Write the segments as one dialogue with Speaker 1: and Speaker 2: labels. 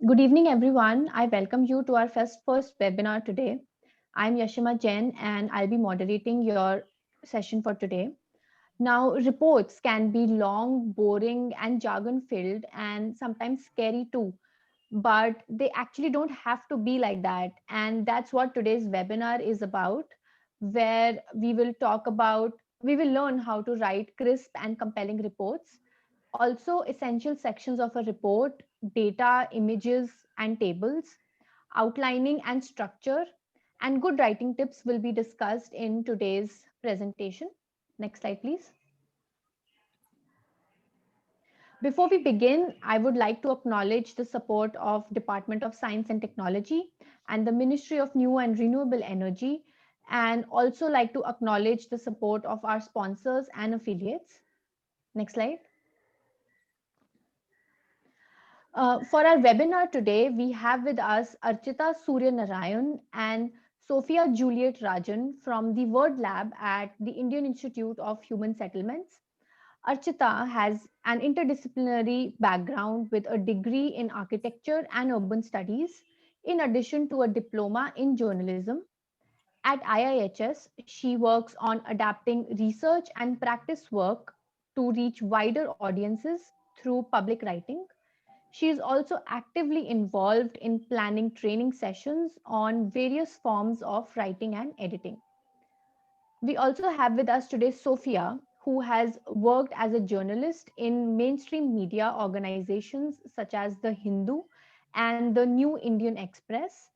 Speaker 1: Good evening, everyone. I welcome you to our first webinar today. I'm Yashima Jain and I'll be moderating your session for today. Now, reports can be long, boring, and jargon filled, and sometimes scary too. But they actually don't have to be like that. And that's what today's webinar is about, where we will learn how to write crisp and compelling reports, also essential sections of a report, data, images, and tables, outlining and structure, and good writing tips will be discussed in today's presentation. Next slide, please. Before we begin, I would like to acknowledge the support of Department of Science and Technology and the Ministry of New and Renewable Energy, and also like to acknowledge the support of our sponsors and affiliates. Next slide. For our webinar today, we have with us Archita Surya Narayan and Sophia Juliet Rajan from the Word Lab at the Indian Institute of Human Settlements. Archita has an interdisciplinary background with a degree in architecture and urban studies, in addition to a diploma in journalism. At IIHS, she works on adapting research and practice work to reach wider audiences through public writing. She is also actively involved in planning training sessions on various forms of writing and editing. We also have with us today Sophia, who has worked as a journalist in mainstream media organizations such as The Hindu and the New Indian Express.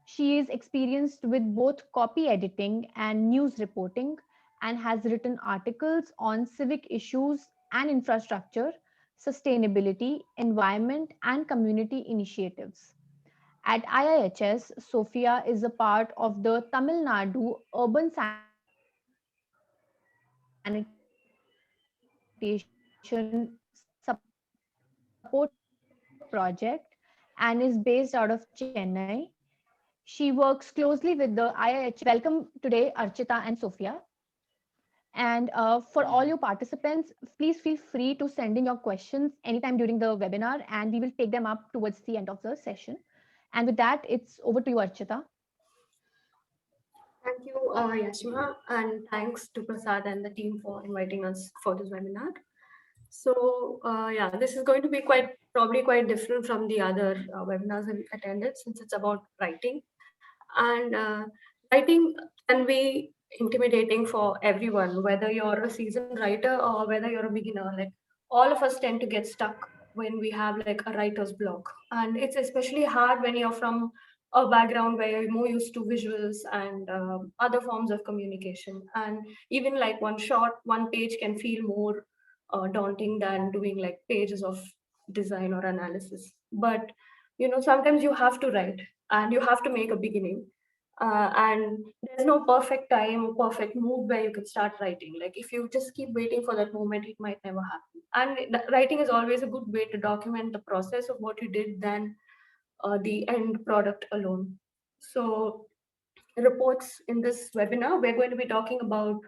Speaker 1: She is experienced with both copy editing and news reporting and has written articles on civic issues and infrastructure, sustainability, environment, and community initiatives. At IIHS, Sophia is a part of the Tamil Nadu Urban Sanitation Support Project and is based out of Chennai. She works closely with the IIHS. Welcome today, Archita and Sophia. And for all your participants, please feel free to send in your questions anytime during the webinar, and we will take them up towards the end of the session. And with that, it's over to you, Archita.
Speaker 2: Thank you, Yashima, and thanks to Prasad and the team for inviting us for this webinar. So, yeah, this is going to be probably quite different from the other webinars I've attended since it's about writing. And writing can be intimidating for everyone, whether you're a seasoned writer or whether you're a beginner. Like all of us tend to get stuck when we have like a writer's block, and it's especially hard when you're from a background where you're more used to visuals and other forms of communication. And even like one page can feel more daunting than doing like pages of design or analysis. But sometimes you have to write and you have to make a beginning, and there's no perfect time or perfect mood where you can start writing. Like if you just keep waiting for that moment, it might never happen. And writing is always a good way to document the process of what you did than the end product alone. So reports, in this webinar we're going to be talking about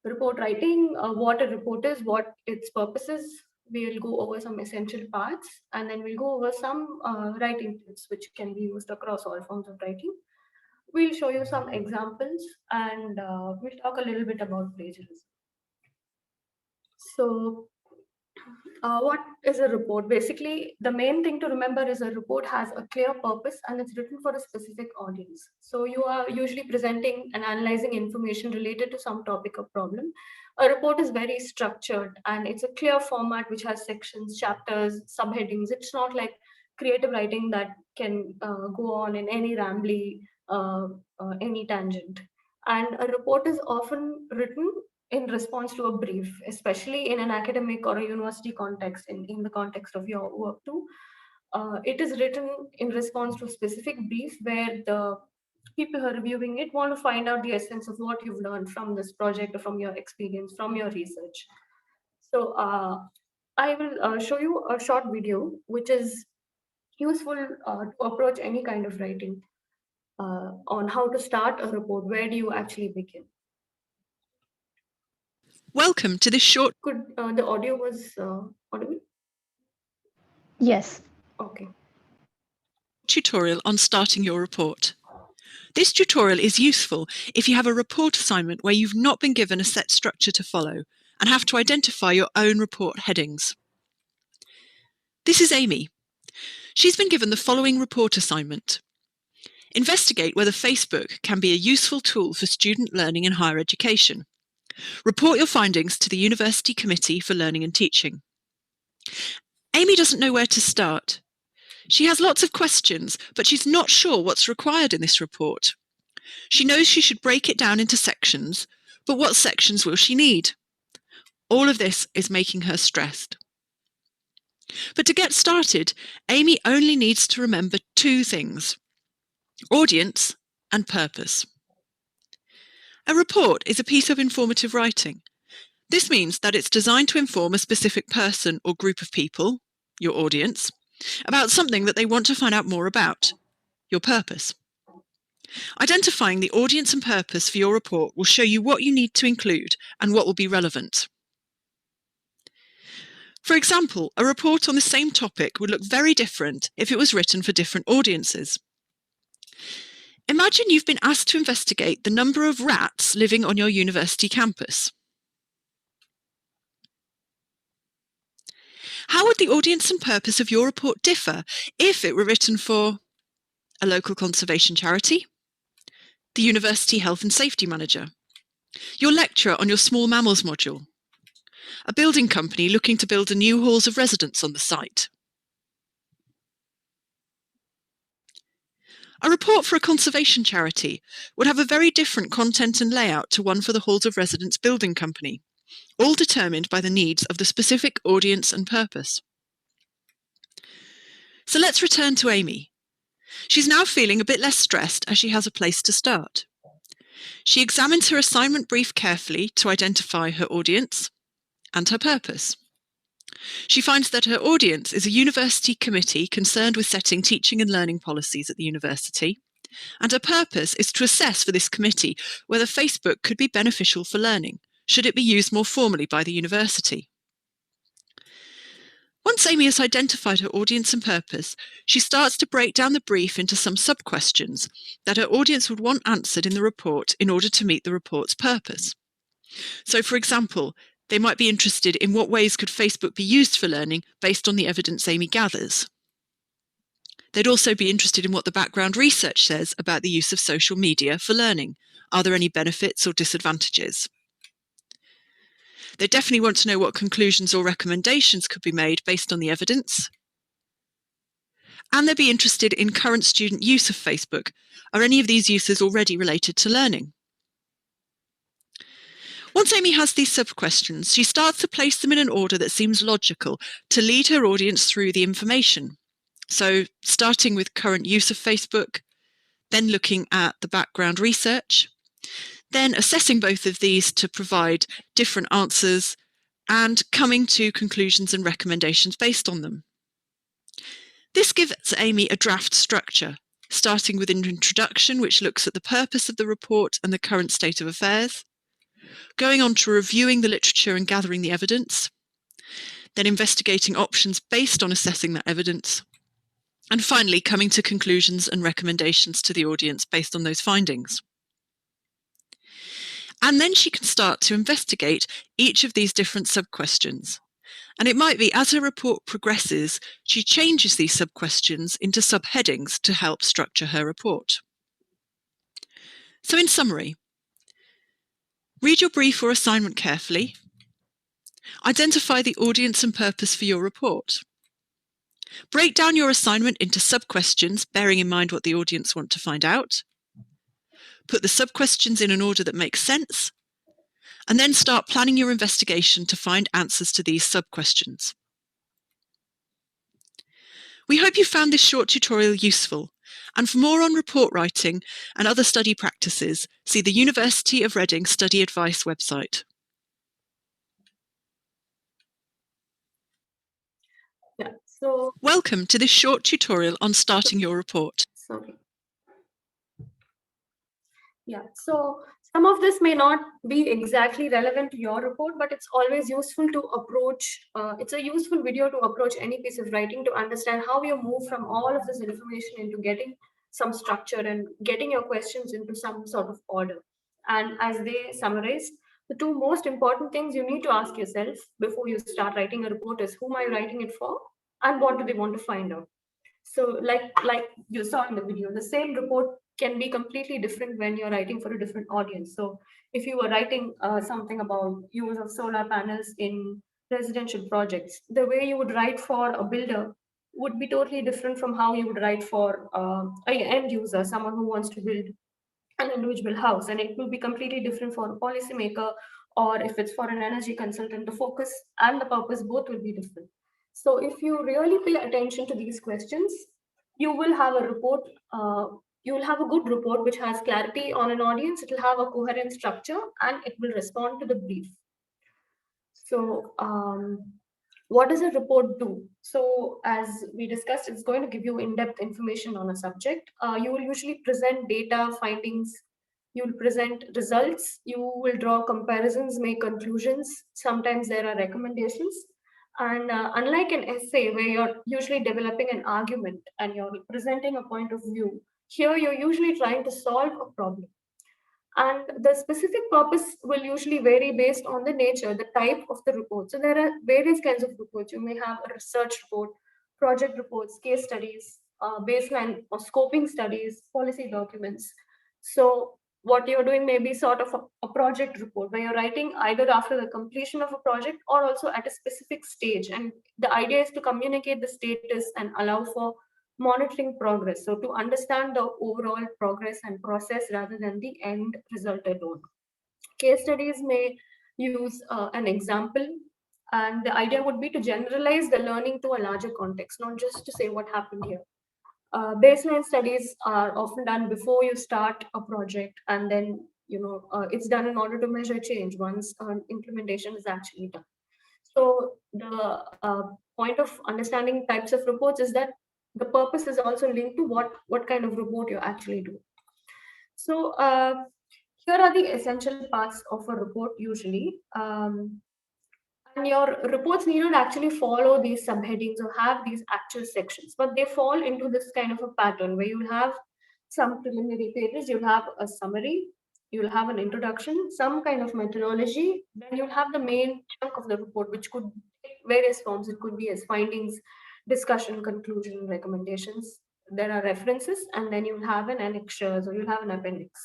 Speaker 2: report writing, what a report is, what its purpose is. We'll go over some essential parts, and then we'll go over some writing tips which can be used across all forms of writing. We'll show you some examples, and we'll talk a little bit about plagiarism. So, what is a report? Basically, the main thing to remember is a report has a clear purpose and it's written for a specific audience. So, you are usually presenting and analyzing information related to some topic or problem. A report is very structured and it's a clear format which has sections, chapters, subheadings. It's not like creative writing that can go on in any rambly, any tangent. And a report is often written in response to a brief, especially in an academic or a university context, in the context of your work too. It is written in response to a specific brief where the people who are reviewing it want to find out the essence of what you've learned from this project or from your experience, from your research. So I will show you a short video which is useful to approach any kind of writing, on how to start a report. Where do you actually begin?
Speaker 3: Welcome to this short.
Speaker 2: Could the audio was audible?
Speaker 1: Yes.
Speaker 2: Okay.
Speaker 3: tutorial on starting your report. This tutorial is useful if you have a report assignment where you've not been given a set structure to follow and have to identify your own report headings. This is Amy. She's been given the following report assignment. Investigate whether Facebook can be a useful tool for student learning in higher education. Report your findings to the University Committee for Learning and Teaching. Amy doesn't know where to start. She has lots of questions, but she's not sure what's required in this report. She knows she should break it down into sections, but what sections will she need? All of this is making her stressed. But to get started, Amy only needs to remember two things: audience and purpose. A report is a piece of informative writing. This means that it's designed to inform a specific person or group of people, your audience, about something that they want to find out more about, your purpose. Identifying the audience and purpose for your report will show you what you need to include and what will be relevant. For example, a report on the same topic would look very different if it was written for different audiences. Imagine you've been asked to investigate the number of rats living on your university campus. How would the audience and purpose of your report differ if it were written for a local conservation charity, the university health and safety manager, your lecturer on your small mammals module, a building company looking to build a new halls of residence on the site? A report for a conservation charity would have a very different content and layout to one for the halls of residence building company, all determined by the needs of the specific audience and purpose. So let's return to Amy. She's now feeling a bit less stressed as she has a place to start. She examines her assignment brief carefully to identify her audience and her purpose. She finds that her audience is a university committee concerned with setting teaching and learning policies at the university, and her purpose is to assess for this committee whether Facebook could be beneficial for learning, should it be used more formally by the university. Once Amy has identified her audience and purpose, she starts to break down the brief into some sub-questions that her audience would want answered in the report in order to meet the report's purpose. So, for example, they might be interested in what ways could Facebook be used for learning based on the evidence Amy gathers. They'd also be interested in what the background research says about the use of social media for learning. Are there any benefits or disadvantages? They definitely want to know what conclusions or recommendations could be made based on the evidence. And they'd be interested in current student use of Facebook. Are any of these uses already related to learning? Once Amy has these sub-questions, she starts to place them in an order that seems logical to lead her audience through the information. So, starting with current use of Facebook, then looking at the background research, then assessing both of these to provide different answers, and coming to conclusions and recommendations based on them. This gives Amy a draft structure, starting with an introduction which looks at the purpose of the report and the current state of affairs, going on to reviewing the literature and gathering the evidence, then investigating options based on assessing that evidence, and finally coming to conclusions and recommendations to the audience based on those findings. And then she can start to investigate each of these different sub-questions. And it might be as her report progresses, she changes these sub-questions into subheadings to help structure her report. So in summary, read your brief or assignment carefully. Identify the audience and purpose for your report. Break down your assignment into sub-questions, bearing in mind what the audience want to find out. Put the sub-questions in an order that makes sense, and then start planning your investigation to find answers to these sub-questions. We hope you found this short tutorial useful, and for more on report writing and other study practices, see the University of Reading Study Advice website.
Speaker 2: Yeah, so
Speaker 3: Welcome to this short tutorial on starting your report.
Speaker 2: sorry. Yeah, so Some of this may not be exactly relevant to your report, but it's always useful to approach, it's a useful video to approach any piece of writing to understand how you move from all of this information into getting some structure and getting your questions into some sort of order. And as they summarize, the two most important things you need to ask yourself before you start writing a report is, who am I writing it for and what do they want to find out? So like you saw in the video, the same report can be completely different when you're writing for a different audience. So if you were writing something about use of solar panels in residential projects, the way you would write for a builder would be totally different from how you would write for an end user, someone who wants to build an individual house, and it will be completely different for a policymaker, or if it's for an energy consultant, the focus and the purpose both will be different. So if you really pay attention to these questions, you will have a report, you will have a good report which has clarity on an audience, it will have a coherent structure, and it will respond to the brief. So what does a report do? So as we discussed, it's going to give you in-depth information on a subject. You will usually present data, findings, you will present results, you will draw comparisons, make conclusions. Sometimes there are recommendations. And unlike an essay where you're usually developing an argument and you're presenting a point of view, here you're usually trying to solve a problem. And the specific purpose will usually vary based on the nature, the type of the report. So there are various kinds of reports. You may have a research report, project reports, case studies, baseline or scoping studies, policy documents. So what you're doing may be sort of a project report where you're writing either after the completion of a project or also at a specific stage. And the idea is to communicate the status and allow for monitoring progress. So to understand the overall progress and process rather than the end result alone. Case studies may use an example, and the idea would be to generalize the learning to a larger context, not just to say what happened here. Baseline studies are often done before you start a project, and then it's done in order to measure change once implementation is actually done. So the point of understanding types of reports is that the purpose is also linked to what kind of report you actually do. So here are the essential parts of a report usually. And your reports need not actually follow these subheadings or have these actual sections, but they fall into this kind of a pattern where you have some preliminary pages, you'll have a summary, you'll have an introduction, some kind of methodology, then you'll have the main chunk of the report, which could take various forms. It could be as findings, discussion, conclusion, recommendations. There are references, and then you'll have an annexures or you'll have an appendix.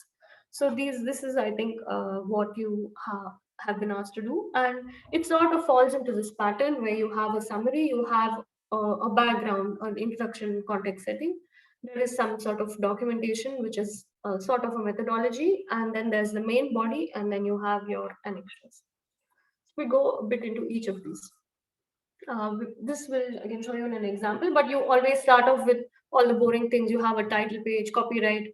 Speaker 2: So this is, I think, what you have been asked to do, and it sort of falls into this pattern where you have a summary, you have a background, an introduction, context setting. There is some sort of documentation, which is sort of a methodology, and then there's the main body, and then you have your annexures. So we go a bit into each of these. This will again show you an example, but you always start off with all the boring things. You have a title page, copyright,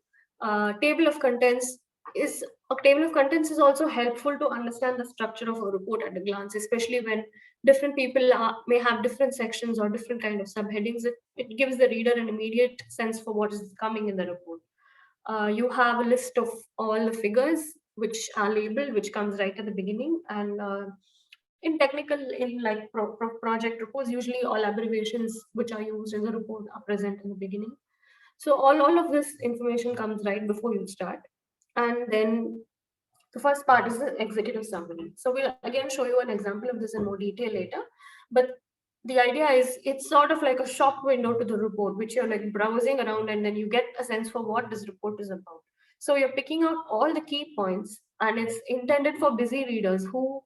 Speaker 2: table of contents. A table of contents is also helpful to understand the structure of a report at a glance, especially when different people may have different sections or different kind of subheadings. It gives the reader an immediate sense for what is coming in the report. You have a list of all the figures which are labeled, which comes right at the beginning, and in technical, in like project reports, usually all abbreviations which are used in the report are present in the beginning. So all of this information comes right before you start. And then the first part is the executive summary. So we'll again show you an example of this in more detail later. But the idea is it's sort of like a shop window to the report, which you're like browsing around and then you get a sense for what this report is about. So you're picking out all the key points, and it's intended for busy readers who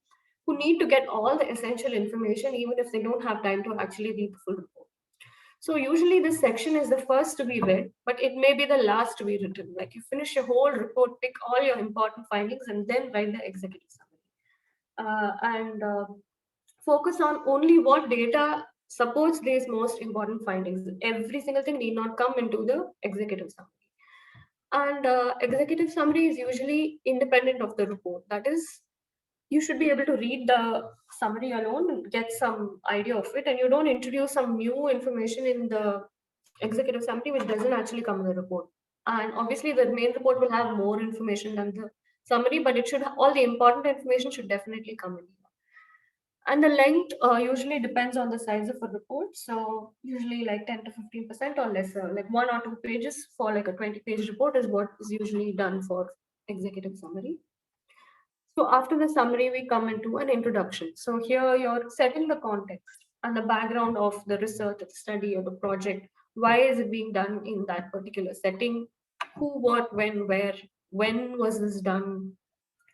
Speaker 2: need to get all the essential information, even if they don't have time to actually read the full report. So usually this section is the first to be read, but it may be the last to be written. Like you finish your whole report, pick all your important findings, and then write the executive summary. And focus on only what data supports these most important findings. Every single thing need not come into the executive summary. And executive summary is usually independent of the report. That is, you should be able to read the summary alone and get some idea of it, and you don't introduce some new information in the executive summary which doesn't actually come in the report. And obviously the main report will have more information than the summary, but it should, all the important information should definitely come in here. And the length usually depends on the size of a report. So usually like 10 to 15% or lesser, like 1 or 2 pages for like a 20-page report is what is usually done for executive summary. So after the summary, we come into an introduction. So here you're setting the context and the background of the research, the study, or the project. Why is it being done in that particular setting? Who, what, when, where, when was this done?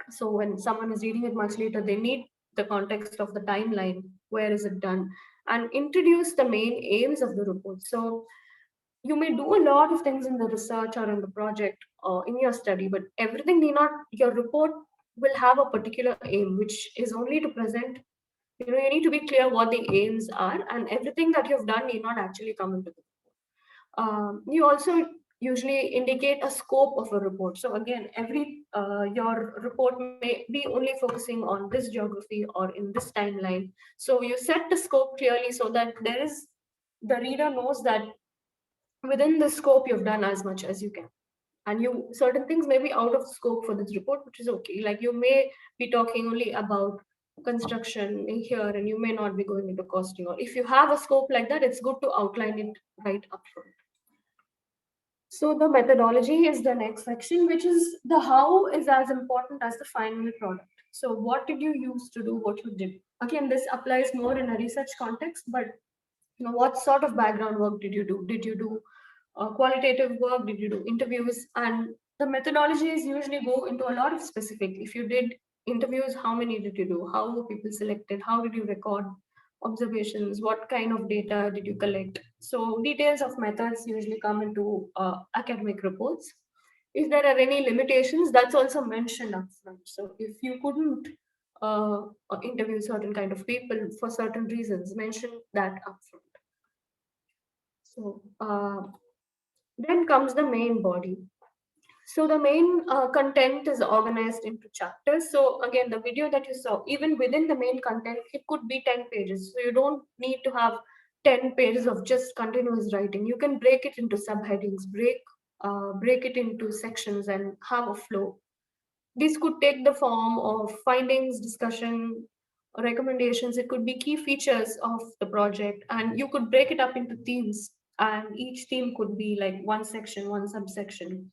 Speaker 2: So when someone is reading it much later, they need the context of the timeline. Where is it done? And introduce the main aims of the report. So you may do a lot of things in the research or in the project or in your study, but everything need not, your report will have a particular aim, which is only to present, you need to be clear what the aims are, and everything that you've done need not actually come into the you also usually indicate a scope of a report. So again, every your report may be only focusing on this geography or in this timeline. So you set the scope clearly so that the reader knows that within the scope you've done as much as you can. And you, certain things may be out of scope for this report, which is okay. Like you may be talking only about construction in here, and you may not be going into costing. Or if you have a scope like that, it's good to outline it right up front. So the methodology is the next section, which is the how is as important as the final product. So what did you use to do what you did? Again, this applies more in a research context, but what sort of background work did you do? Did you do qualitative work? Did you do interviews? And the methodologies usually go into a lot of specific. If you did interviews, how many did you do? How were people selected? How did you record observations? What kind of data did you collect? So details of methods usually come into academic reports. If there are any limitations, that's also mentioned upfront. So if you couldn't interview certain kind of people for certain reasons, mention that upfront. So then comes the main body. So the main content is organized into chapters. So again, the video that you saw, even within the main content, it could be 10 pages. So you don't need to have 10 pages of just continuous writing. You can break it into subheadings, break it into sections and have a flow. This could take the form of findings, discussion, or recommendations. It could be key features of the project, and you could break it up into themes. And each theme could be like one section, one subsection.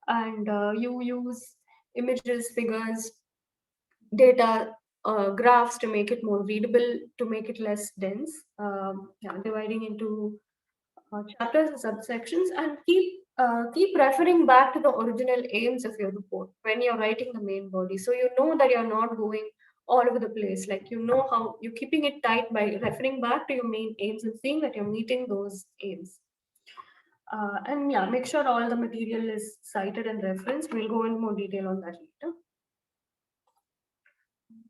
Speaker 2: And you use images, figures, data, graphs to make it more readable, to make it less dense. Dividing into chapters and subsections, and keep referring back to the original aims of your report when you're writing the main body, so you know that you're not going all over the place. Like how you're keeping it tight by referring back to your main aims and seeing that you're meeting those aims. And yeah, make sure all the material is cited and referenced. We'll go into more detail on that later.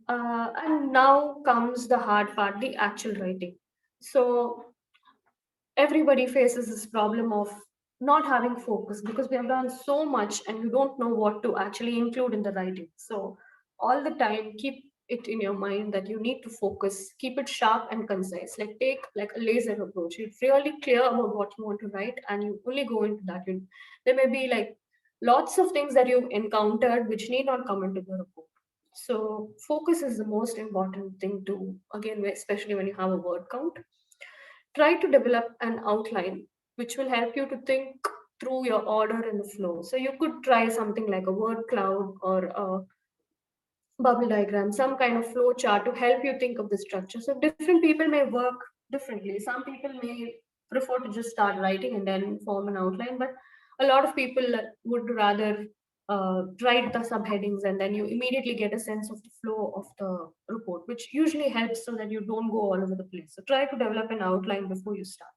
Speaker 2: And now comes the hard part, the actual writing. So everybody faces this problem of not having focus because we have done so much and you don't know what to actually include in the writing. So all the time, keep it in your mind that you need to focus, keep it sharp and concise. Like take like a laser approach. You're really clear about what you want to write and you only go into that. There may be like lots of things that you've encountered which need not come into the report. So focus is the most important thing to, again, especially when you have a word count. Try to develop an outline which will help you to think through your order and the flow. So you could try something like a word cloud or a bubble diagram, some kind of flow chart to help you think of the structure. So different people may work differently. Some people may prefer to just start writing and then form an outline, but a lot of people would rather write the subheadings and then you immediately get a sense of the flow of the report, which usually helps so that you don't go all over the place. So try to develop an outline before you start.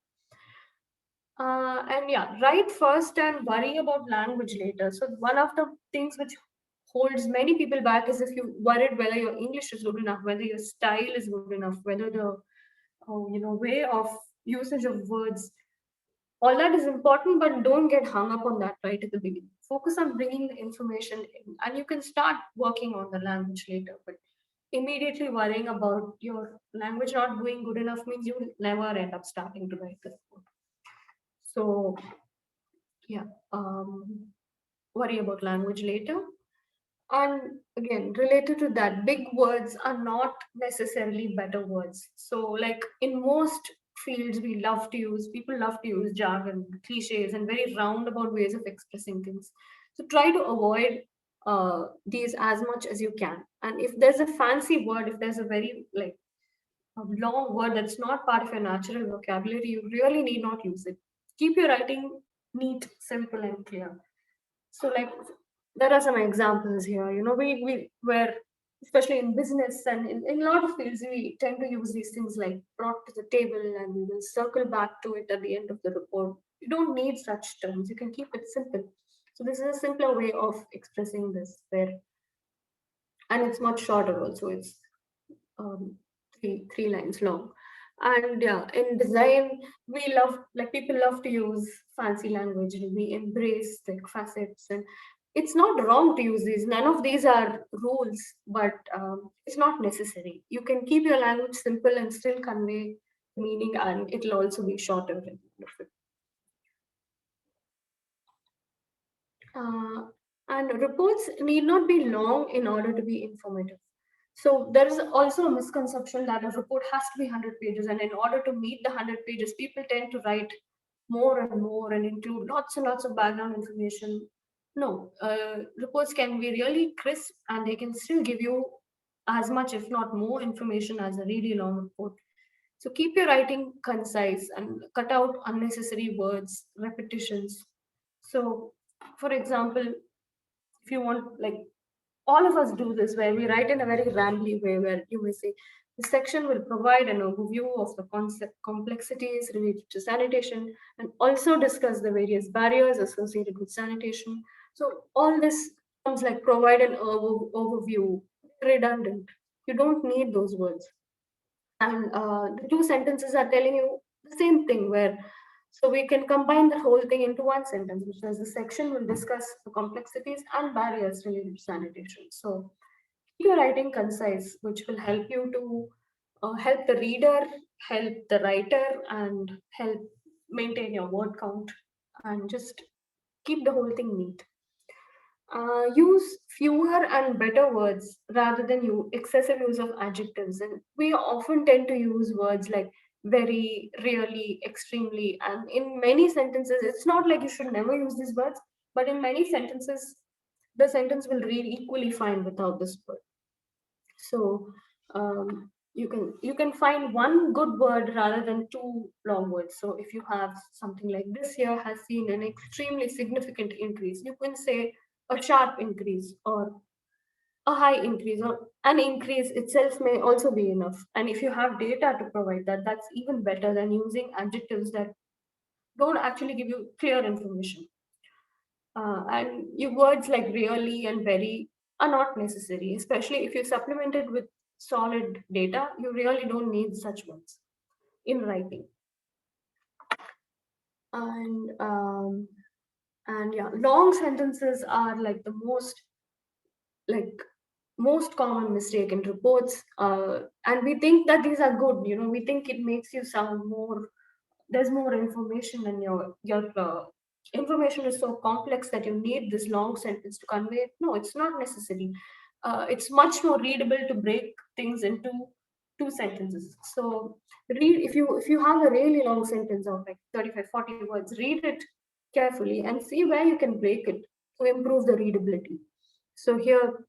Speaker 2: And yeah, write first and worry about language later. So one of the things which holds many people back is if you worried whether your English is good enough, whether your style is good enough, whether the way of usage of words. All that is important, but don't get hung up on that right at the beginning. Focus on bringing the information in, and you can start working on the language later. But immediately worrying about your language not doing good enough means you will never end up starting to write the report. So, yeah, worry about language later. And again, related to that, big words are not necessarily better words. So, like in most fields, people love to use jargon, cliches, and very roundabout ways of expressing things. So, try to avoid these as much as you can. And if there's a fancy word, if there's a very like a long word that's not part of your natural vocabulary, you really need not use it. Keep your writing neat, simple, and clear. So, like, there are some examples here. We where, especially in business and in a lot of fields, we tend to use these things like brought to the table, and we will circle back to it at the end of the report. You don't need such terms. You can keep it simple. So, this is a simpler way of expressing this, and it's much shorter also. It's um, three lines long. And yeah, in design, we love like people love to use fancy language, and we embrace like facets. And it's not wrong to use these. None of these are rules, but it's not necessary. You can keep your language simple and still convey meaning, and it'll also be shorter. At the end of it. Uh, and reports need not be long in order to be informative. So there is also a misconception that a report has to be 100 pages, and in order to meet the 100 pages, people tend to write more and more and include lots and lots of background information. No, reports can be really crisp, and they can still give you as much, if not more, information as a really long report. So keep your writing concise and cut out unnecessary words, repetitions. So, for example, if you want, like all of us do this, where we write in a very rambly way, where you may say, the section will provide an overview of the concept complexities related to sanitation and also discuss the various barriers associated with sanitation. So, all this comes like provide an overview, redundant. You don't need those words. And the two sentences are telling you the same thing, where so we can combine the whole thing into one sentence, which says the section will discuss the complexities and barriers related to sanitation. So keep your writing concise, which will help you to help the reader, help the writer, and help maintain your word count, and just keep the whole thing neat. Use fewer and better words rather than excessive use of adjectives. And we often tend to use words like very, really, extremely. And in many sentences, it's not like you should never use these words, but in many sentences, the sentence will read equally fine without this word. So you can find one good word rather than two long words. So if you have something like this year has seen an extremely significant increase, you can say a sharp increase or a high increase, or an increase itself may also be enough. And if you have data to provide that, that's even better than using adjectives that don't actually give you clear information. And your words like really and very are not necessary, especially if you supplement it with solid data. You really don't need such words in writing. And yeah, long sentences are like the like most common mistake in reports. And we think that these are good. We think it makes you sound more. There's more information, and your information is so complex that you need this long sentence to convey it. No, it's not necessary. It's much more readable to break things into two sentences. So read, if you have a really long sentence of like 35, 40 words, read it carefully and see where you can break it to improve the readability. So here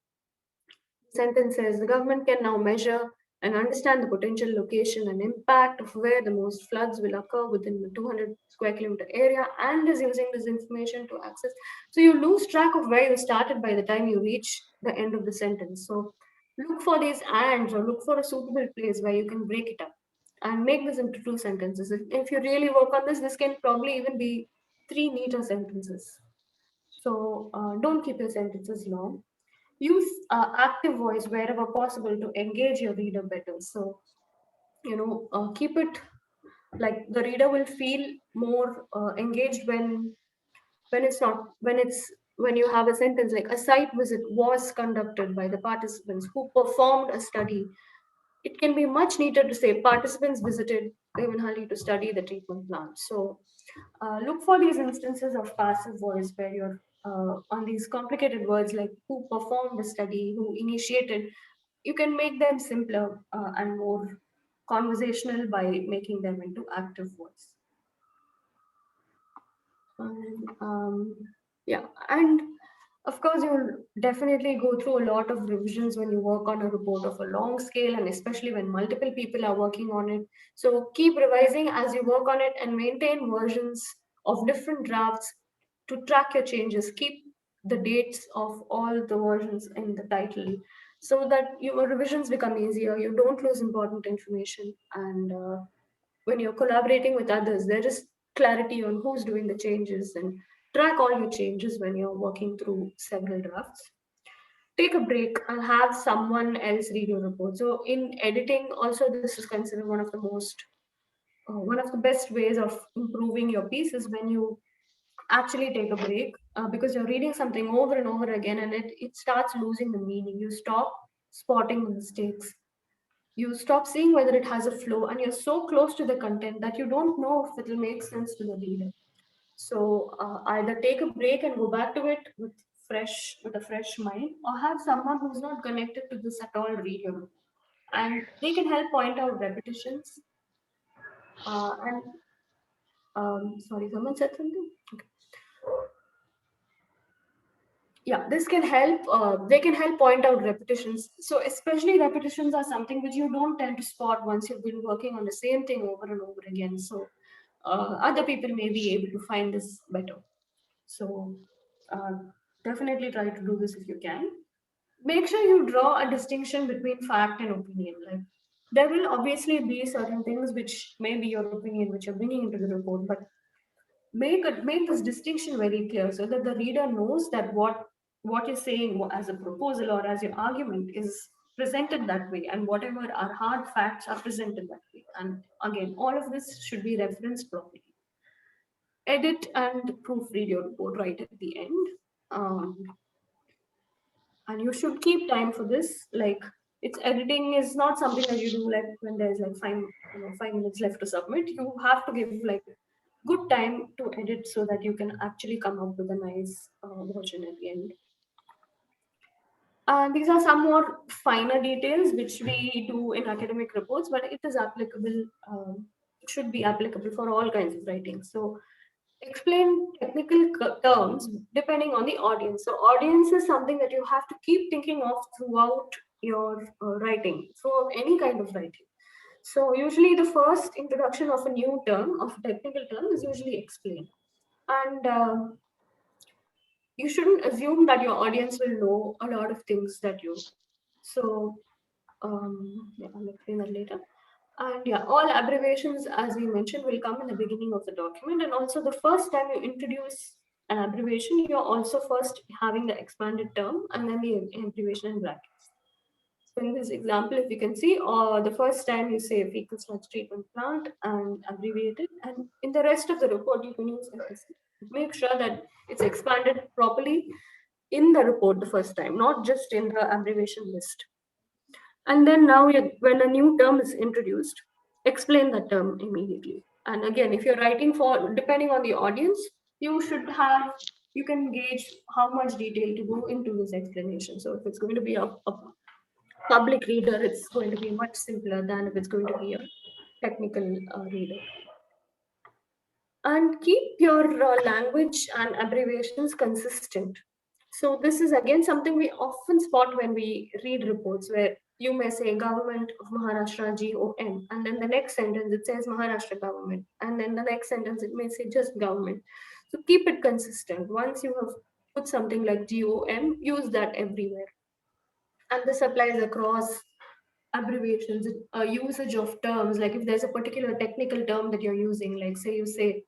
Speaker 2: sentence says the government can now measure and understand the potential location and impact of where the most floods will occur within the 200 square kilometer area, and is using this information to access. So you lose track of where you started by the time you reach the end of the sentence. So look for these ands, or look for a suitable place where you can break it up and make this into two sentences. If you really work on this can probably even be three neater sentences. So don't keep your sentences long. Use active voice wherever possible to engage your reader better. So keep it like the reader will feel more engaged when you have a sentence like a site visit was conducted by the participants who performed a study. It can be much neater to say participants visited Devanhalli to study the treatment plant. So look for these instances of passive voice where you're on these complicated words like who performed the study, who initiated, you can make them simpler and more conversational by making them into active words. And of course, you'll definitely go through a lot of revisions when you work on a report of a long scale, and especially when multiple people are working on it. So keep revising as you work on it and maintain versions of different drafts to track your changes. Keep the dates of all the versions in the title so that your revisions become easier. You don't lose important information. And when you're collaborating with others, there is clarity on who's doing the changes, and track all your changes when you're working through several drafts. Take a break and have someone else read your report. So in editing, also this is considered one of the best ways of improving your piece is when you actually take a break because you're reading something over and over again and it starts losing the meaning. You stop spotting the mistakes. You stop seeing whether it has a flow, and you're so close to the content that you don't know if it will make sense to the reader. So either take a break and go back to it with a fresh mind, or have someone who's not connected to this at all read your book, and they can help point out repetitions. And sorry, someone said something. Okay. Yeah, this can help. They can help point out repetitions. So especially repetitions are something which you don't tend to spot once you've been working on the same thing over and over again. So other people may be able to find this better. So uh, definitely try to do this if you can. Make sure you draw a distinction between fact and opinion. Like there will obviously be certain things which may be your opinion, which you're bringing into the report, but make this distinction very clear so that the reader knows that what you're saying as a proposal or as your argument is presented that way, and whatever are hard facts are presented that way. And again, all of this should be referenced properly. Edit and proofread your report right at the end. And you should keep time for this. Like it's editing is not something that you do like when there's like 5 minutes left to submit. You have to give like good time to edit so that you can actually come up with a nice version at the end. These are some more finer details which we do in academic reports, but it is applicable. It should be applicable for all kinds of writing. So explain technical terms depending on the audience. So audience is something that you have to keep thinking of throughout your writing, for any kind of writing. So usually the first introduction of a new term, of a technical term, is usually explained. And you shouldn't assume that your audience will know a lot of things that you. So yeah, I'll explain that later. And yeah, all abbreviations, as we mentioned, will come in the beginning of the document. And also the first time you introduce an abbreviation, you're also first having the expanded term and then the abbreviation in brackets. So in this example, if you can see, the first time you say fecal sludge treatment plant and abbreviate it, and in the rest of the report, you can use FSC. Make sure that it's expanded properly in the report the first time, not just in the abbreviation list. And then now, when a new term is introduced, explain that term immediately. And again, if you're writing for, depending on the audience, you can gauge how much detail to go into this explanation. So if it's going to be a public reader, it's going to be much simpler than if it's going to be a technical reader. And keep your language and abbreviations consistent. So this is again something we often spot when we read reports, where you may say Government of Maharashtra GOM, and then the next sentence it says Maharashtra government, and then the next sentence it may say just government. So keep it consistent. Once you have put something like GOM, use that everywhere. And this applies across abbreviations, usage of terms. Like if there's a particular technical term that you're using, like say you say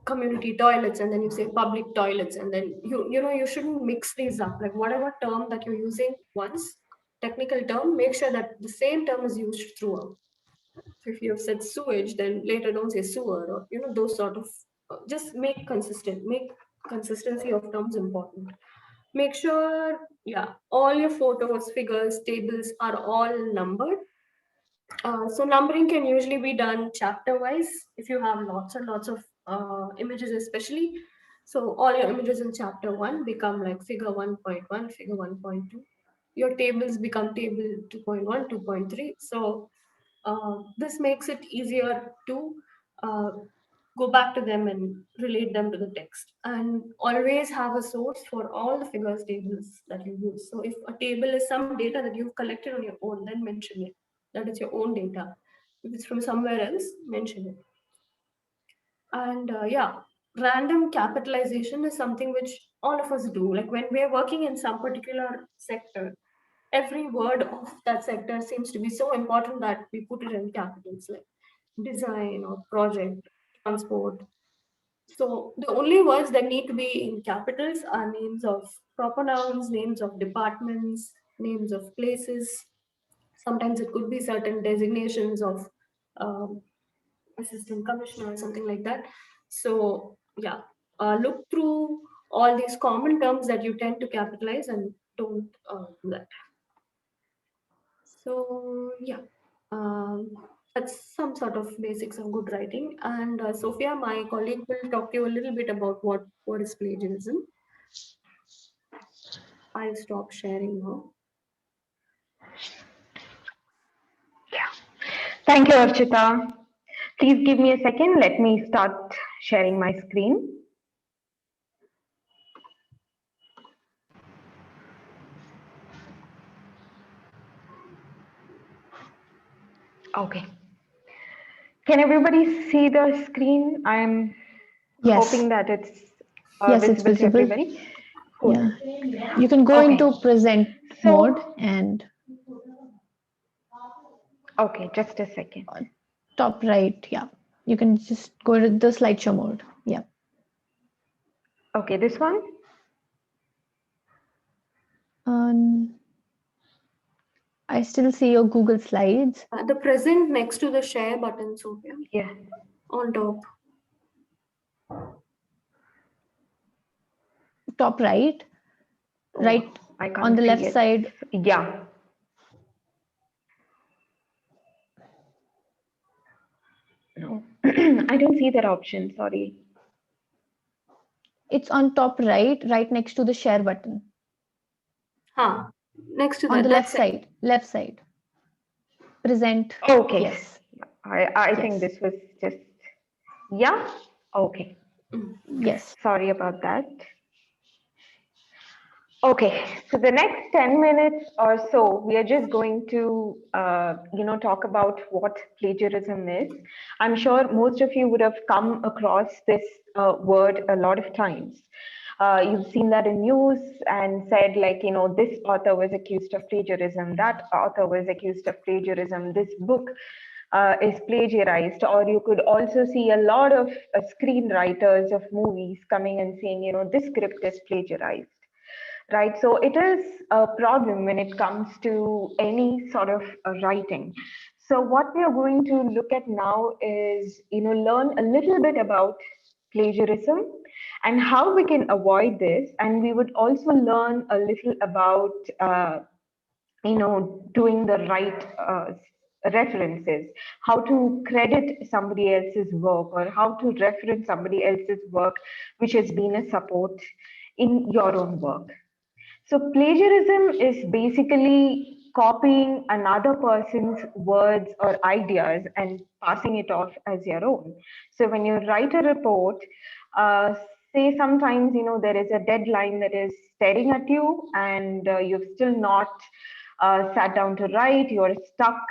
Speaker 2: community toilets and then you say public toilets, and then you shouldn't mix these up. Like whatever term that you're using once, technical term, make sure that the same term is used throughout. So if you have said sewage, then later don't say sewer, or those sort of just make consistency of terms important. Make sure all your photos, figures, tables are all numbered. So numbering can usually be done chapter wise if you have lots and lots of images especially. So all your images in chapter 1 become like figure 1.1, figure 1.2. Your tables become table 2.1, 2.3. So this makes it easier to uh, go back to them and relate them to the text, and always have a source for all the figures tables that you use. So if a table is some data that you've collected on your own, then mention it, that it's your own data. If it's from somewhere else, mention it. And yeah, random capitalization is something which all of us do. Like when we're working in some particular sector, every word of that sector seems to be so important that we put it in capitals, like design or project, transport. So the only words that need to be in capitals are names of proper nouns, names of departments, names of places. Sometimes it could be certain designations of um, assistant commissioner or something like that. So yeah, look through all these common terms that you tend to capitalize and don't do that. So yeah, um, that's some sort of basics of good writing. And Sophia, my colleague, will talk to you a little bit about what is plagiarism. I'll stop sharing now.
Speaker 4: Thank you, Archita. Please give me a second. Let me start sharing my screen. Okay. Can everybody see the screen? I'm
Speaker 1: Yes.
Speaker 4: hoping that it's
Speaker 1: Yes, it's
Speaker 4: visible to
Speaker 1: visible.
Speaker 4: everybody. Cool.
Speaker 1: Yeah. You can go
Speaker 4: Okay.
Speaker 1: into present
Speaker 4: So-
Speaker 1: mode and
Speaker 4: Okay, just a second.
Speaker 1: top right. Yeah. You can just go to the slideshow mode. Yeah.
Speaker 4: Okay, this one?
Speaker 1: I still see your Google Slides.
Speaker 2: The present next to the share button, Sophia,
Speaker 4: Yeah.
Speaker 2: on top.
Speaker 1: Top right.
Speaker 4: Oh,
Speaker 1: Right
Speaker 4: I can't
Speaker 1: on the
Speaker 4: see
Speaker 1: left
Speaker 4: it.
Speaker 1: side.
Speaker 4: Yeah. No, I don't see that option. Sorry.
Speaker 1: It's on top right, right next to the share button.
Speaker 2: Huh. Next to that,
Speaker 1: On the left
Speaker 2: that's it.
Speaker 1: side. Left side. Present.
Speaker 4: Okay.
Speaker 1: Yes.
Speaker 4: I
Speaker 1: Yes.
Speaker 4: think this was just, yeah. Okay.
Speaker 1: Yes.
Speaker 4: Sorry about that. Okay, so the next 10 minutes or so, we are just going to, talk about what plagiarism is. I'm sure most of you would have come across this word a lot of times. You've seen that in news and said, like, this author was accused of plagiarism, that author was accused of plagiarism, this book is plagiarized. Or you could also see a lot of screenwriters of movies coming and saying, this script is plagiarized. Right, so it is a problem when it comes to any sort of writing. So what we are going to look at now is, learn a little bit about plagiarism and how we can avoid this. And we would also learn a little about, doing the right references, how to credit somebody else's work or how to reference somebody else's work, which has been a support in your own work. So plagiarism is basically copying another person's words or ideas and passing it off as your own. So when you write a report, say sometimes there is a deadline that is staring at you, and you've still not sat down to write. You're stuck,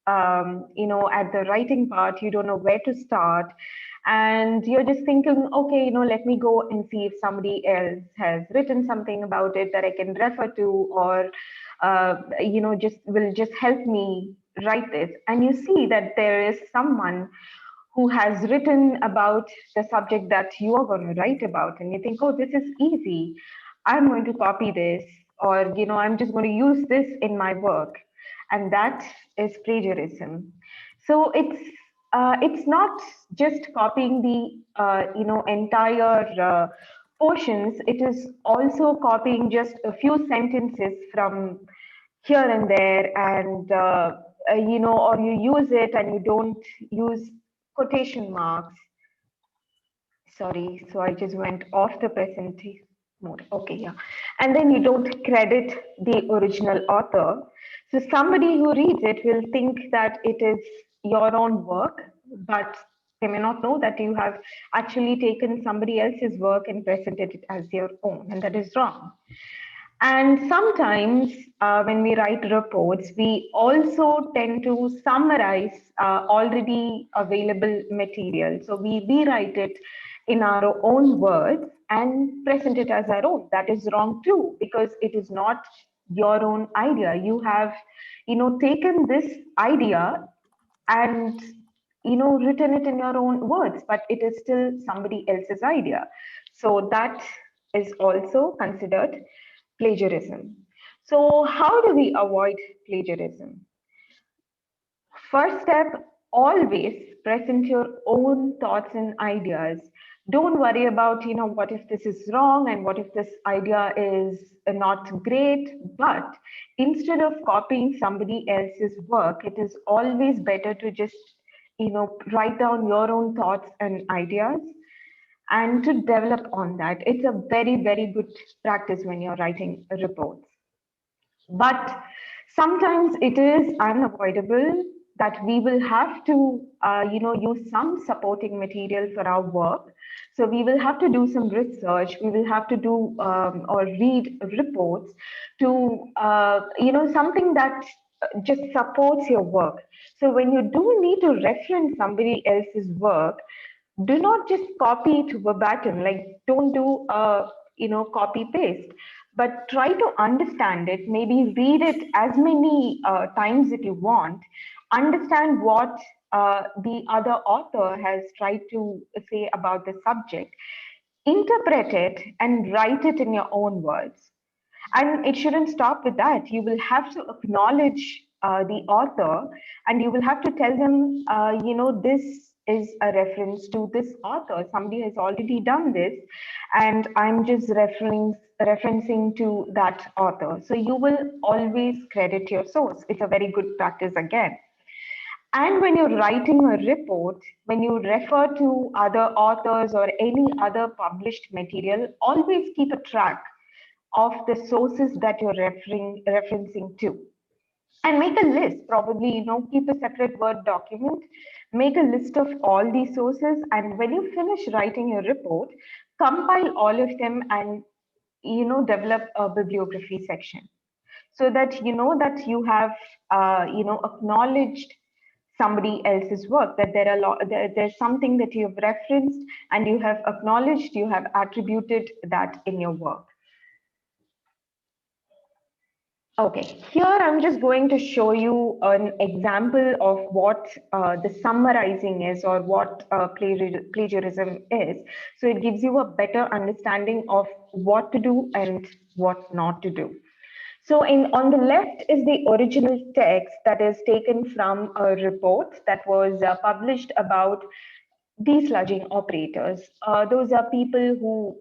Speaker 4: at the writing part. You don't know where to start, and you're just thinking, okay, let me go and see if somebody else has written something about it that I can refer to, or just help me write this. And you see that there is someone who has written about the subject that you are going to write about, and you think, oh, this is easy, I'm going to copy this, or I'm just going to use this in my work. And that is plagiarism. So it's not just copying the entire portions. It is also copying just a few sentences from here and there, and or you use it and you don't use quotation marks. Sorry, so I just went off the presentation mode. Okay, yeah. And then you don't credit the original author. So somebody who reads it will think that it is your own work, but they may not know that you have actually taken somebody else's work and presented it as your own, and that is wrong. And sometimes when we write reports, we also tend to summarize already available material. So we rewrite it in our own words and present it as our own. That is wrong too, because it is not your own idea. You have, taken this idea and, written it in your own words, but it is still somebody else's idea. So that is also considered plagiarism. So how do we avoid plagiarism? First step, always present your own thoughts and ideas. Don't worry about, what if this is wrong and what if this idea is not great. But instead of copying somebody else's work, it is always better to just, write down your own thoughts and ideas and to develop on that. It's a very, very good practice when you're writing reports. But sometimes it is unavoidable that we will have to, use some supporting material for our work. So we will have to do some research. We will have to do or read reports to, something that just supports your work. So when you do need to reference somebody else's work, do not just copy it verbatim. Like, don't do copy paste, but try to understand it. Maybe read it as many times that you want. Understand what the other author has tried to say about the subject. Interpret it and write it in your own words. And it shouldn't stop with that. You will have to acknowledge the author, and you will have to tell them, this is a reference to this author. Somebody has already done this, and I'm just referencing to that author. So you will always credit your source. It's a very good practice again. And when you're writing a report, when you refer to other authors or any other published material, always keep a track of the sources that you're referencing to, and make a list. Probably, keep a separate Word document, make a list of all these sources, and when you finish writing your report, compile all of them and, develop a bibliography section, so that you know that you have acknowledged somebody else's work, that there's something that you have referenced and you have acknowledged, you have attributed that in your work. Okay, here I'm just going to show you an example of what the summarizing is, or what plagiarism is. So it gives you a better understanding of what to do and what not to do. So on the left is the original text that is taken from a report that was published about desludging operators. Those are people who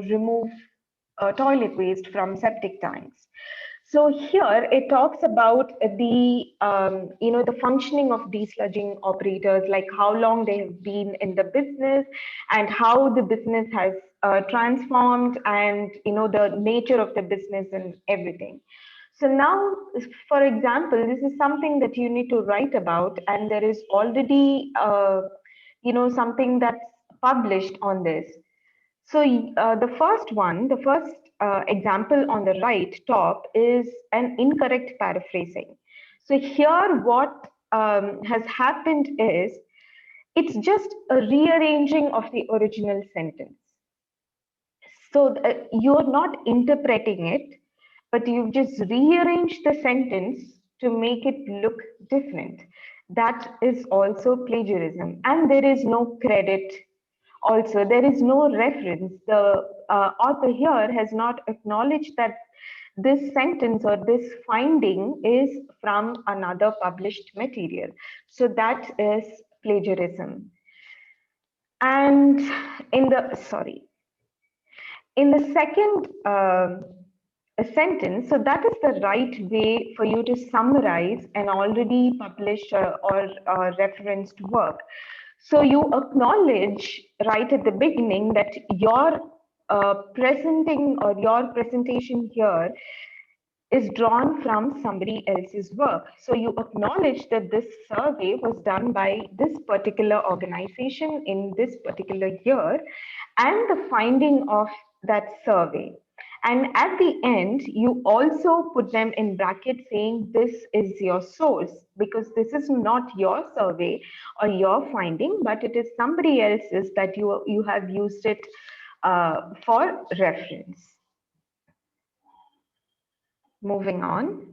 Speaker 4: remove toilet waste from septic tanks. So here it talks about the the functioning of desludging operators, like how long they have been in the business and how the business has transformed, and the nature of the business and everything. So now, for example, this is something that you need to write about, and there is already something that's published on this. So the first example on the right top is an incorrect paraphrasing. So here what has happened is, it's just a rearranging of the original sentence. So you're not interpreting it, but you've just rearranged the sentence to make it look different. That is also plagiarism, and there is no credit. Also, there is no reference. The author here has not acknowledged that this sentence or this finding is from another published material. So that is plagiarism. And in the second sentence, so that is the right way for you to summarize an already published or referenced work. So you acknowledge right at the beginning that your presenting or your presentation here is drawn from somebody else's work. So you acknowledge that this survey was done by this particular organization in this particular year and the finding of that survey. And at the end, you also put them in brackets saying this is your source, because this is not your survey or your finding, but it is somebody else's that you have used it for reference. Moving on.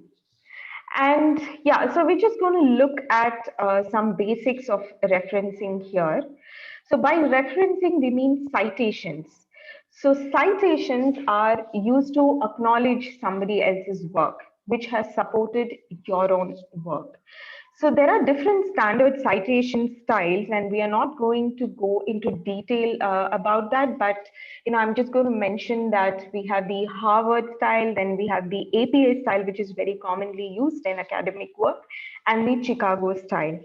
Speaker 4: And yeah, so we're just going to look at some basics of referencing here. So by referencing, we mean citations. So citations are used to acknowledge somebody else's work, which has supported your own work. So there are different standard citation styles, and we are not going to go into detail about that. But I'm just going to mention that we have the Harvard style, then we have the APA style, which is very commonly used in academic work, and the Chicago style.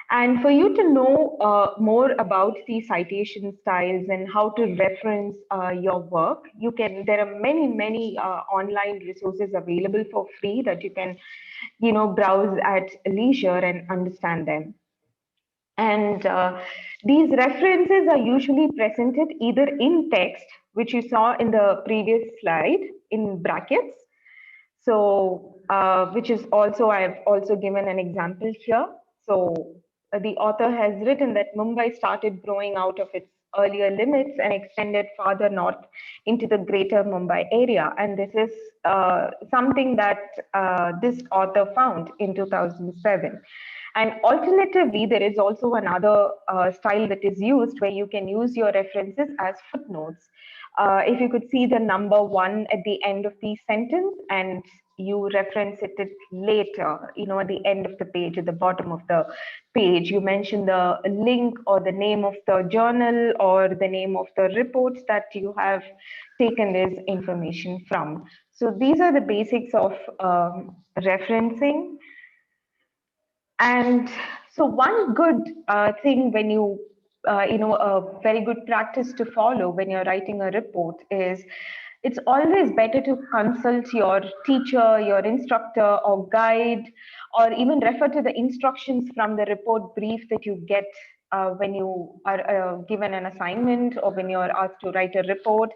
Speaker 4: And for you to know more about the citation styles and how to reference your work, there are many online resources available for free that you can browse at leisure and understand them. And these references are usually presented either in text, which you saw in the previous slide in brackets. So, which is also, I've also given an example here. So the author has written that Mumbai started growing out of its earlier limits and extended farther north into the greater Mumbai area. And this is something that this author found in 2007. And alternatively, there is also another style that is used where you can use your references as footnotes. If you could see the number 1 at the end of the sentence and you reference it later, at the end of the page, at the bottom of the page, you mention the link or the name of the journal or the name of the reports that you have taken this information from. So these are the basics of referencing. And so one good thing when you, a very good practice to follow when you're writing a report is it's always better to consult your teacher, your instructor or guide, or even refer to the instructions from the report brief that you get when you are given an assignment or when you're asked to write a report,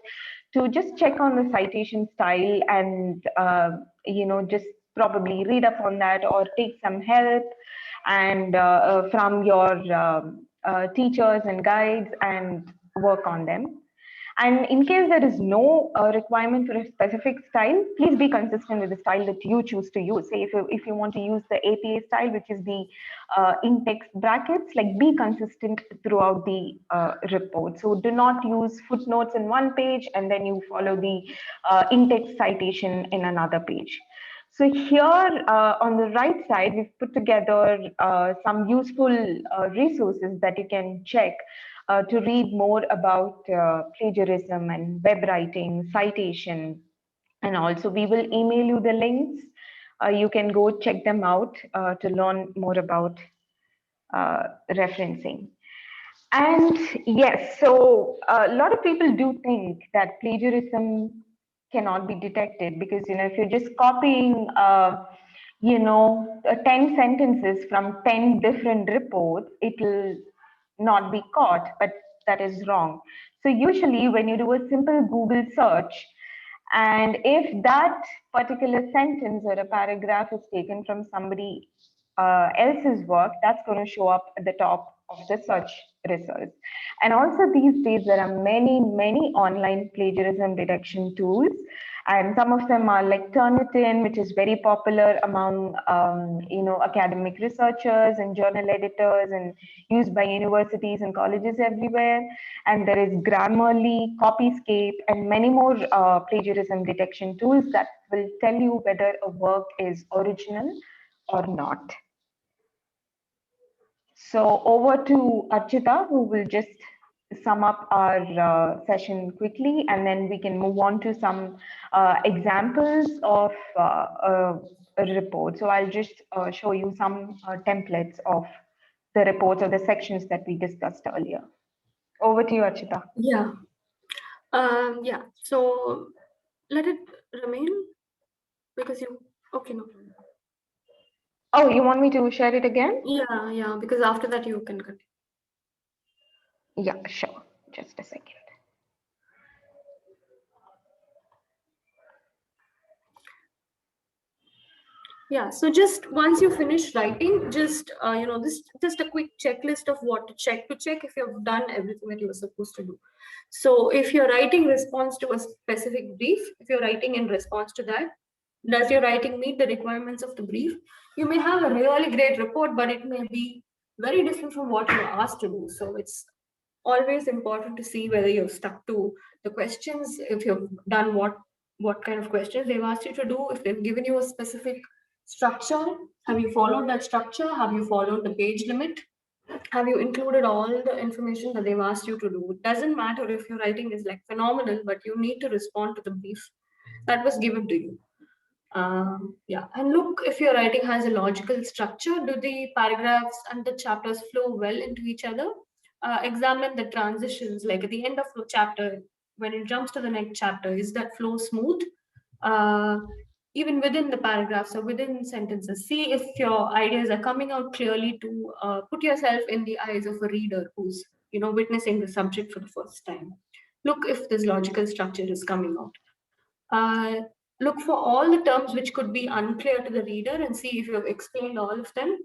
Speaker 4: to just check on the citation style and, just probably read up on that or take some help and from your teachers and guides and work on them. And in case there is no requirement for a specific style, please be consistent with the style that you choose to use. Say if you want to use the APA style, which is the in-text brackets, like be consistent throughout the report. So do not use footnotes in one page and then you follow the in-text citation in another page. So here on the right side, we've put together some useful resources that you can check to read more about plagiarism and web writing, citation, and also we will email you the links. You can go check them out to learn more about referencing. And yes, so a lot of people do think that plagiarism cannot be detected because, if you're just copying, 10 sentences from 10 different reports, it will not be caught, but that is wrong. So usually when you do a simple Google search, and if that particular sentence or a paragraph is taken from somebody else's work, that's going to show up at the top of the search results. And also these days, there are many online plagiarism detection tools. And some of them are like Turnitin, which is very popular among academic researchers and journal editors and used by universities and colleges everywhere. And there is Grammarly, Copyscape, and many more plagiarism detection tools that will tell you whether a work is original or not. So over to Archita, who will just sum up our session quickly, and then we can move on to some examples of a report. So I'll just show you some templates of the reports or the sections that we discussed earlier. Over to you, Archita.
Speaker 2: Yeah. Yeah. So let it remain because you. Okay, no problem.
Speaker 4: Oh, you want me to share it again?
Speaker 2: Yeah. Because after that you can continue.
Speaker 4: Yeah, sure. Just a second.
Speaker 2: Yeah, so just once you finish writing, just just a quick checklist of what to check if you've done everything that you were supposed to do. So if you're writing response to a specific brief, if you're writing in response to that, does your writing meet the requirements of the brief? You may have a really great report, but it may be very different from what you were asked to do. So it's always important to see whether you've stuck to the questions, if you've done what kind of questions they've asked you to do, if they've given you a specific structure, have you followed that structure, have you followed the page limit, have you included all the information that they've asked you to do. It doesn't matter if your writing is like phenomenal, but you need to respond to the brief that was given to you. Yeah, and look if your writing has a logical structure. Do the paragraphs and the chapters flow well into each other? Examine the transitions, like at the end of the chapter, when it jumps to the next chapter, is that flow smooth? Even within the paragraphs or within sentences, see if your ideas are coming out clearly. To put yourself in the eyes of a reader who's witnessing the subject for the first time. Look if this logical structure is coming out. Look for all the terms which could be unclear to the reader and see if you have explained all of them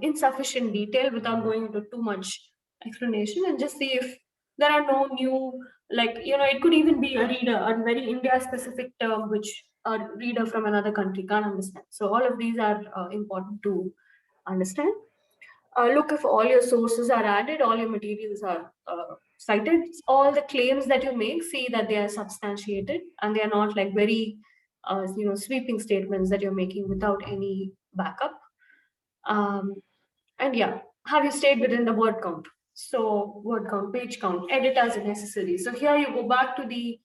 Speaker 2: in sufficient detail without going into too much explanation, and just see if there are no new, it could even be a reader, a very India specific term which a reader from another country can't understand. So all of these are important to understand. Look if all your sources are added, all your materials are cited, all the claims that you make, see that they are substantiated and they are not like very sweeping statements that you're making without any backup. And yeah, have you stayed within the word count? So word count, page count, edit as necessary. So here you go back to the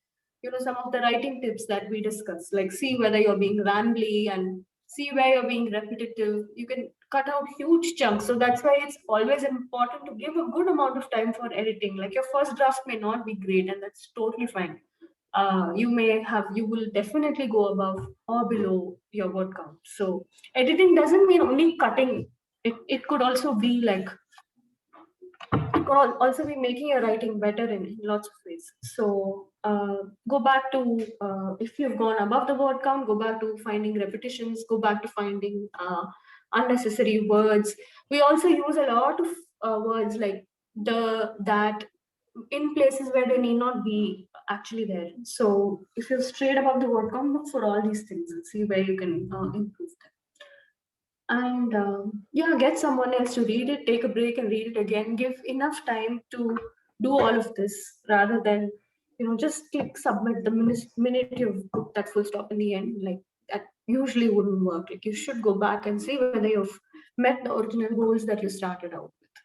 Speaker 2: some of the writing tips that we discussed, like see whether you're being rambly and see where you're being repetitive. You can cut out huge chunks. So that's why it's always important to give a good amount of time for editing. Like your first draft may not be great, and that's totally fine. You will definitely go above or below your word count. So editing doesn't mean only cutting. It could also be like, it could also be making your writing better in lots of ways. So go back to, if you've gone above the word count, go back to finding repetitions, go back to finding unnecessary words. We also use a lot of words like that in places where they need not be actually there. So if you're straight above the word count, look for all these things and see where you can improve them. And yeah, get someone else to read it, take a break and read it again. Give enough time to do all of this rather than just click submit the minute you've put that full stop in the end. Like that usually wouldn't work. Like you should go back and see whether you've met the original goals that you started out with.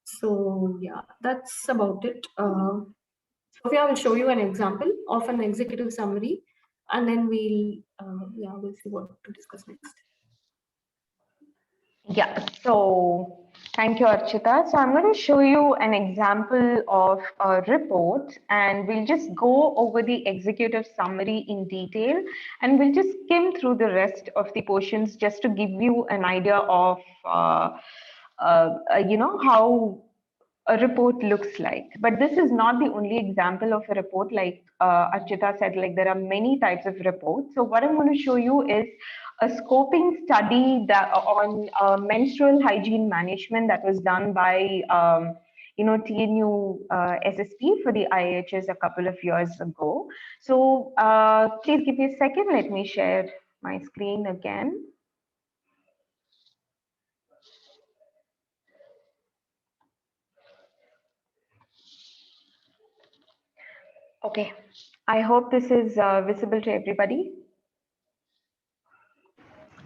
Speaker 2: So yeah, that's about it. Sophia will show you an example of an executive summary, and then we'll see what to discuss next.
Speaker 4: Yeah, so thank you, Archita. So I'm going to show you an example of a report, and we'll just go over the executive summary in detail, and we'll just skim through the rest of the portions just to give you an idea of, how a report looks like. But this is not the only example of a report. Like Archita said, like there are many types of reports. So what I'm going to show you is a scoping study that on menstrual hygiene management that was done by TNU SSP for the IHS a couple of years ago. So please give me a second. Let me share my screen again. Okay, I hope this is visible to everybody.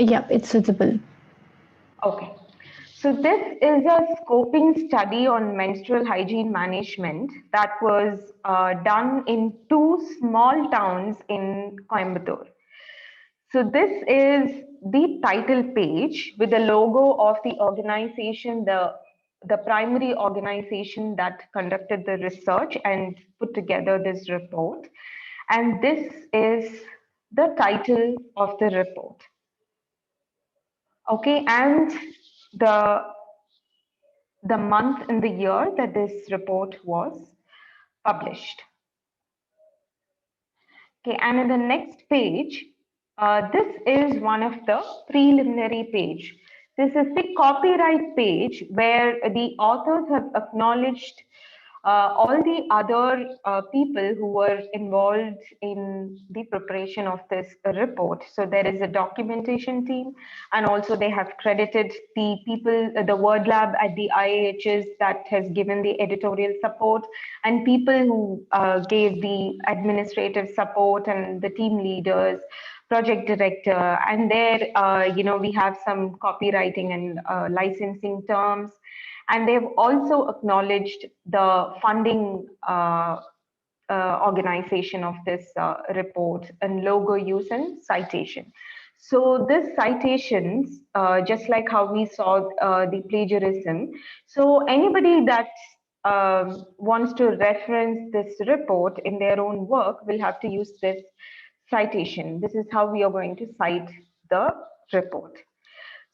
Speaker 1: Yeah, it's visible.
Speaker 4: Okay, so this is a scoping study on menstrual hygiene management that was done in 2 small towns in Coimbatore. So this is the title page with the logo of the organization, the primary organization that conducted the research and put together this report. And this is the title of the report. Okay, and the month and the year that this report was published. Okay, and in the next page, this is one of the preliminary page. This is the copyright page where the authors have acknowledged all the other people who were involved in the preparation of this report. So there is a documentation team, and also they have credited the people, the Word Lab at the IIHS that has given the editorial support, and people who gave the administrative support, and the team leaders, project director, and there, we have some copywriting and licensing terms. And they've also acknowledged the funding organization of this report, and logo use and citation. So this citations, just like how we saw the plagiarism, so anybody that wants to reference this report in their own work will have to use this citation. This is how we are going to cite the report.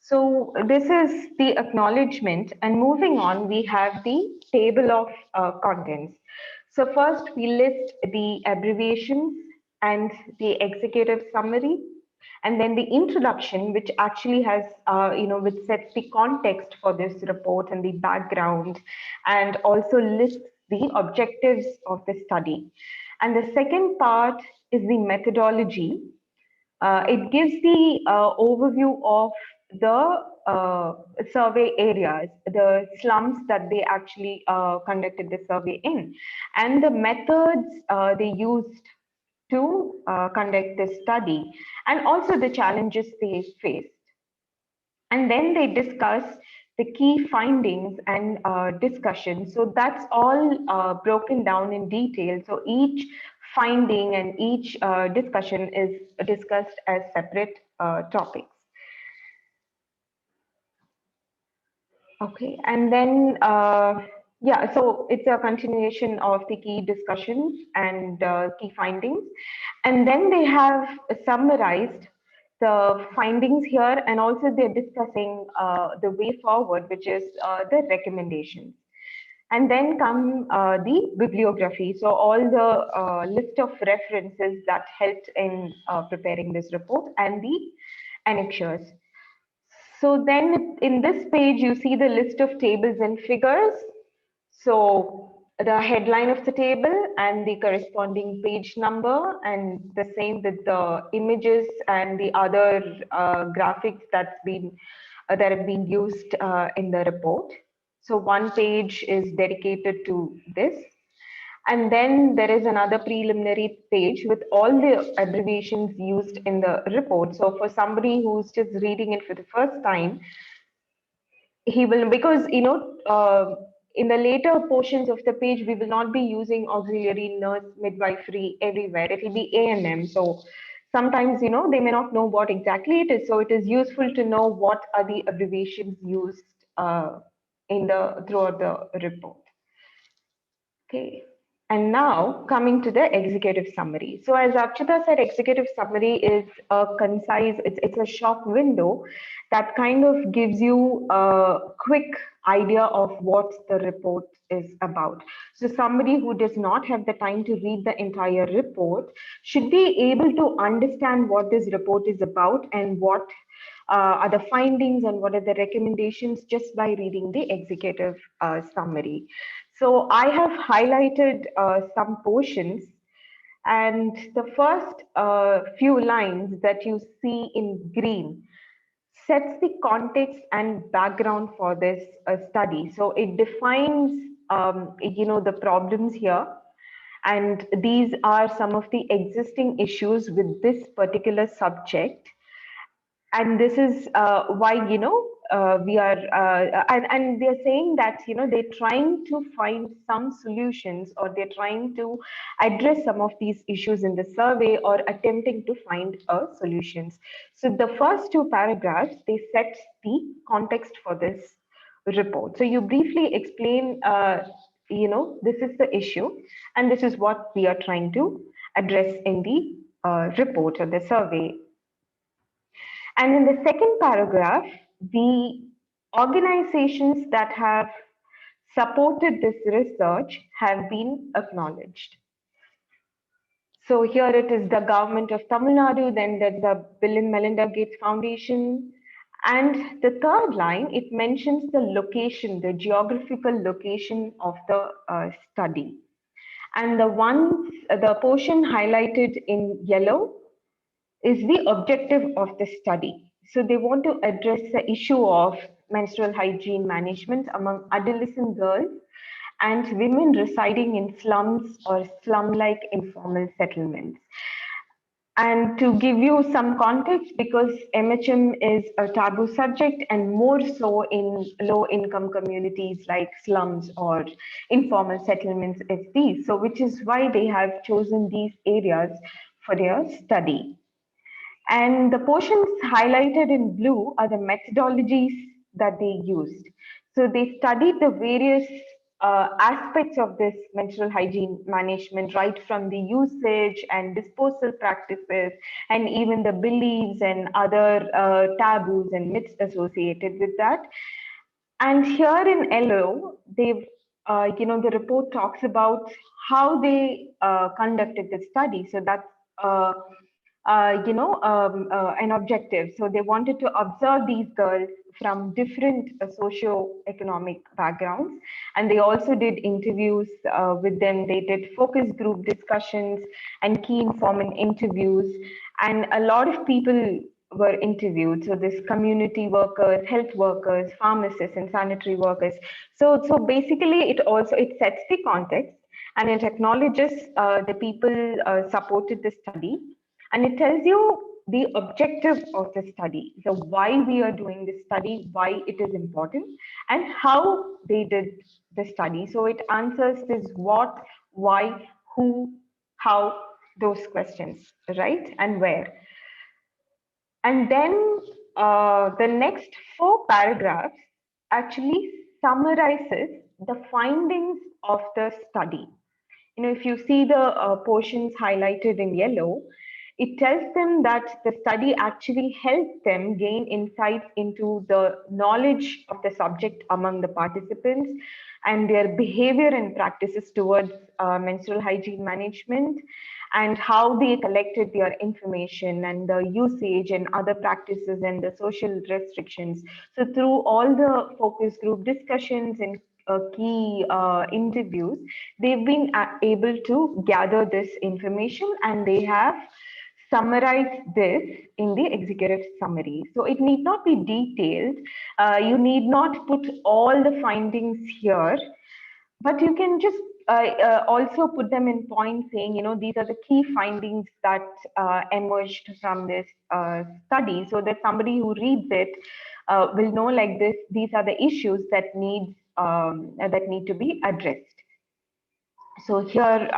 Speaker 4: So this is the acknowledgement, and moving on, we have the table of contents. So first we list the abbreviations and the executive summary, and then the introduction, which actually has, which sets the context for this report and the background, and also lists the objectives of the study. And the second part is the methodology. It gives the overview of the survey areas, the slums that they actually conducted the survey in, and the methods they used to conduct this study, and also the challenges they faced. And then they discuss the key findings and discussion. So that's all broken down in detail. So each finding and each discussion is discussed as separate topics. Okay, and then, yeah, so it's a continuation of the key discussions and key findings. And then they have summarized the findings here, and also they're discussing the way forward, which is the recommendations. And then come the bibliography. So all the list of references that helped in preparing this report, and the annexures. So then in this page, you see the list of tables and figures. So the headline of the table and the corresponding page number, and the same with the images and the other graphics that have been used in the report. So one page is dedicated to this. And then there is another preliminary page with all the abbreviations used in the report. So for somebody who's just reading it for the first time, he will, because in the later portions of the page, we will not be using auxiliary, nurse, midwifery everywhere. It will be A&M. So sometimes, they may not know what exactly it is. So it is useful to know what are the abbreviations used throughout the report. Okay. And now coming to the executive summary. So as Archita said, executive summary is a concise, it's a short window that kind of gives you a quick idea of what the report is about. So somebody who does not have the time to read the entire report should be able to understand what this report is about, and what are the findings and what are the recommendations, just by reading the executive summary. So I have highlighted some portions, and the first few lines that you see in green sets the context and background for this study. So it defines, the problems here, and these are some of the existing issues with this particular subject. And this is why, we are, and they're saying that, you know, they're trying to find some solutions, or they're trying to address some of these issues in the survey, or attempting to find solutions. So the first two paragraphs, they set the context for this report. So you briefly explain, you know, this is the issue, and this is what we are trying to address in the report or the survey. And in the second paragraph, the organizations that have supported this research have been acknowledged. So here it is the government of Tamil Nadu, then there's the Bill and Melinda Gates Foundation. And the third line, it mentions the location, the geographical location of the study. And the portion highlighted in yellow is the objective of the study. So they want to address the issue of menstrual hygiene management among adolescent girls and women residing in slums or slum-like informal settlements. And to give you some context, because MHM is a taboo subject, and more so in low-income communities like slums or informal settlements as these, so which is why they have chosen these areas for their study. And the portions highlighted in blue are the methodologies that they used. So they studied the various aspects of this menstrual hygiene management, right from the usage and disposal practices, and even the beliefs and other taboos and myths associated with that. And here in yellow, they've, you know, the report talks about how they conducted the study. So that's an objective. So they wanted to observe these girls from different socio-economic backgrounds, and they also did interviews with them. They did focus group discussions and key informant interviews, and a lot of people were interviewed. So this community workers, health workers, pharmacists, and sanitary workers. So basically, it sets the context, and it acknowledges the people supported the study. And it tells you the objective of the study, so why we are doing this study, why it is important, and how they did the study. So it answers this what, why, who, how, those questions, right? And where. And then the next 4 paragraphs actually summarizes the findings of the study. You know, if you see the portions highlighted in yellow, it tells them that the study actually helped them gain insights into the knowledge of the subject among the participants and their behavior and practices towards menstrual hygiene management, and how they collected their information and the usage and other practices and the social restrictions. So through all the focus group discussions and key interviews, they've been able to gather this information, and they have summarized this in the executive summary. So it need not be detailed. You need not put all the findings here, but you can just also put them in points saying, you know, these are the key findings that emerged from this study, so that somebody who reads it will know, like this, these are the issues that need to be addressed. So here,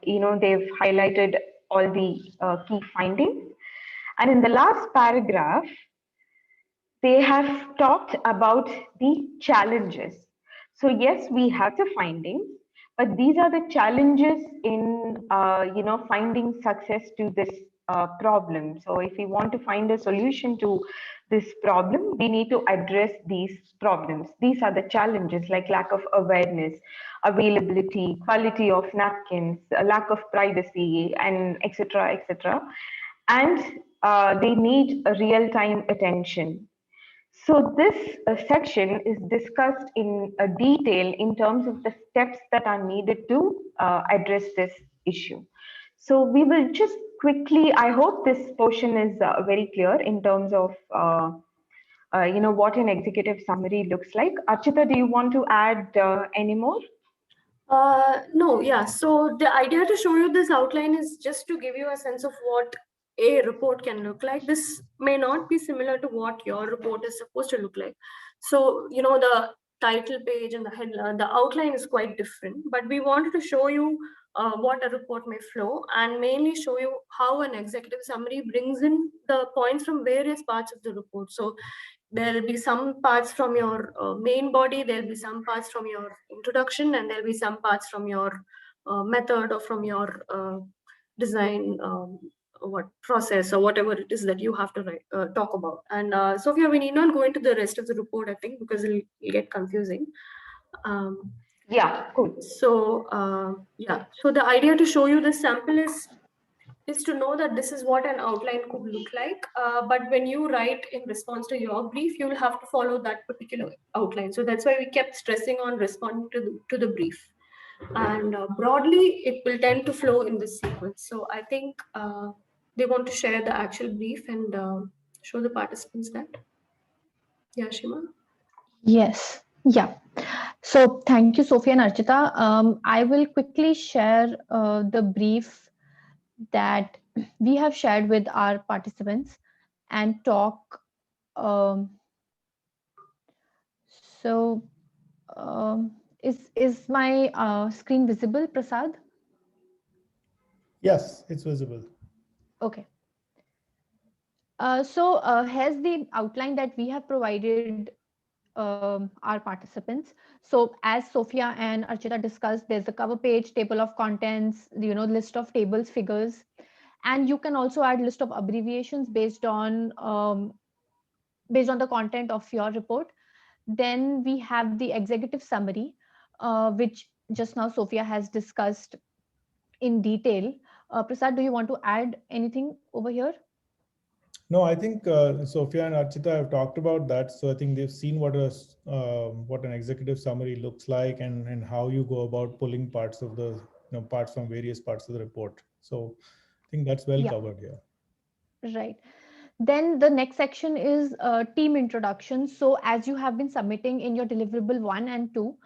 Speaker 4: you know, they've highlighted all the key findings. And in the last paragraph, they have talked about the challenges. So yes, we have the findings, but these are the challenges in, you know, finding success to this problem. So if we want to find a solution to this problem, we need to address these problems. These are the challenges, like lack of awareness, availability, quality of napkins, lack of privacy, and etc., etc. And they need a real-time attention. So this section is discussed in detail in terms of the steps that are needed to address this issue. So we will just quickly, I hope this portion is very clear in terms of you know, what an executive summary looks like. Archita, do you want to add any more?
Speaker 2: No, yeah. So the idea to show you this outline is just to give you a sense of what a report can look like. This may not be similar to what your report is supposed to look like. So, you know, the title page and the headline, the outline is quite different, but we wanted to show you what a report may flow, and mainly show you how an executive summary brings in the points from various parts of the report. So there will be some parts from your main body, there will be some parts from your introduction, and there will be some parts from your method or from your design what process or whatever it is that you have to write, talk about. And Sophia, we need not go into the rest of the report, I think, because it'll get confusing.
Speaker 4: Yeah, cool.
Speaker 2: So yeah, so the idea to show you the sample is to know that this is what an outline could look like. But when you write in response to your brief, you will have to follow that particular outline. So that's why we kept stressing on responding to the brief. And broadly, it will tend to flow in this sequence. So I think they want to share the actual brief and show the participants that. Yeah, Shima?
Speaker 1: Yes. Yeah. So thank you, Sophia and Archita. I will quickly share the brief that we have shared with our participants and talk. Um, so is my screen visible, Prasad?
Speaker 5: Yes, it's visible.
Speaker 1: Okay. Here's the outline that we have provided our participants. So as Sophia and Archita discussed, there's the cover page, table of contents, list of tables, figures, and you can also add list of abbreviations based on the content of your report. Then we have the executive summary, which just now Sophia has discussed in detail. Prasad, do you want to add anything over here?
Speaker 5: No, I think Sophia and Archita have talked about that. So I think they've seen what an executive summary looks like, and how you go about pulling parts of the parts from various parts of the report. So I think that's well covered here.
Speaker 1: Right. Then the next section is team introduction. So as you have been submitting in your deliverable 1 and 2,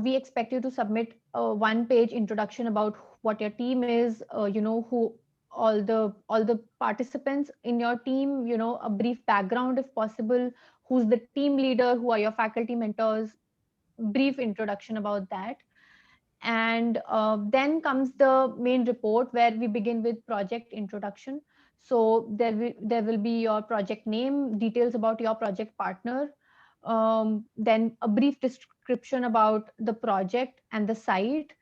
Speaker 1: we expect you to submit a 1-page introduction about what your team is, who all the participants in your team, a brief background if possible, who's the team leader, who are your faculty mentors, brief introduction about that. And then comes the main report, where we begin with project introduction. So there will be your project name, details about your project partner, then a brief description about the project and the site,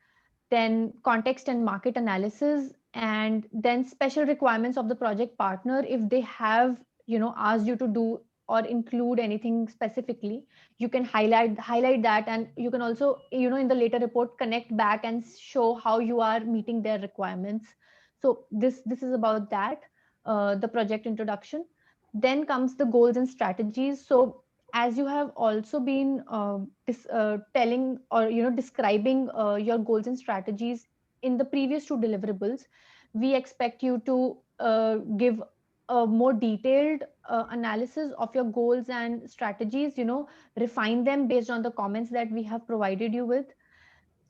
Speaker 1: then context and market analysis, and then special requirements of the project partner. If they have asked you to do or include anything specifically, you can highlight that, and you can also in the later report connect back and show how you are meeting their requirements. So this is about that, the project introduction. Then comes the goals and strategies. So as you have also been telling or describing your goals and strategies in the previous 2 deliverables, we expect you to give a more detailed analysis of your goals and strategies, refine them based on the comments that we have provided you with,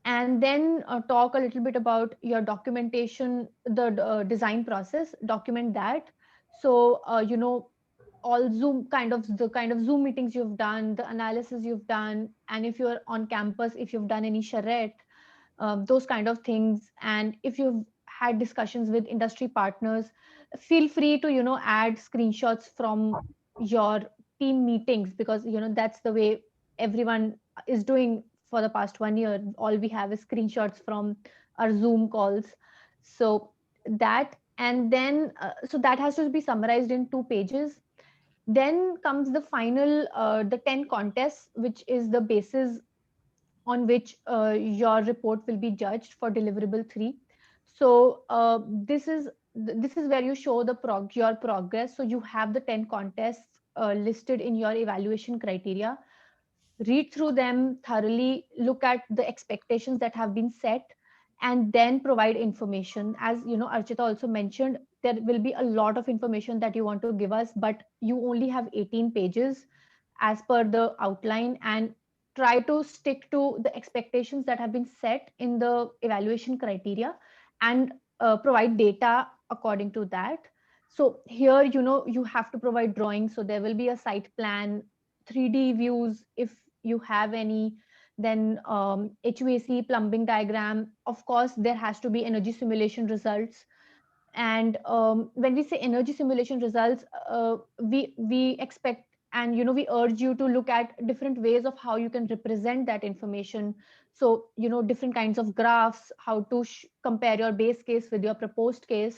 Speaker 1: and then talk a little bit about your documentation, the design process, document that. So all Zoom the kind of Zoom meetings you've done, the analysis you've done, and if you're on campus, if you've done any charrette, those kind of things. And if you've had discussions with industry partners, feel free to add screenshots from your team meetings, because that's the way everyone is doing for the past 1 year. All we have is screenshots from our Zoom calls. So that, and then so that has to be summarized in 2 pages. Then comes the final the 10 contests, which is the basis on which your report will be judged for deliverable 3. So this is where you show your progress. So you have the 10 contests listed in your evaluation criteria. Read through them thoroughly, look at the expectations that have been set, and then provide information. As Archita also mentioned, there will be a lot of information that you want to give us, but you only have 18 pages as per the outline, and try to stick to the expectations that have been set in the evaluation criteria, and provide data according to that. So here, you have to provide drawings. So there will be a site plan, 3D views if you have any, then HVAC plumbing diagram. Of course, there has to be energy simulation results. And when we say energy simulation results, we expect, and we urge you to look at different ways of how you can represent that information. So different kinds of graphs, how to compare your base case with your proposed case,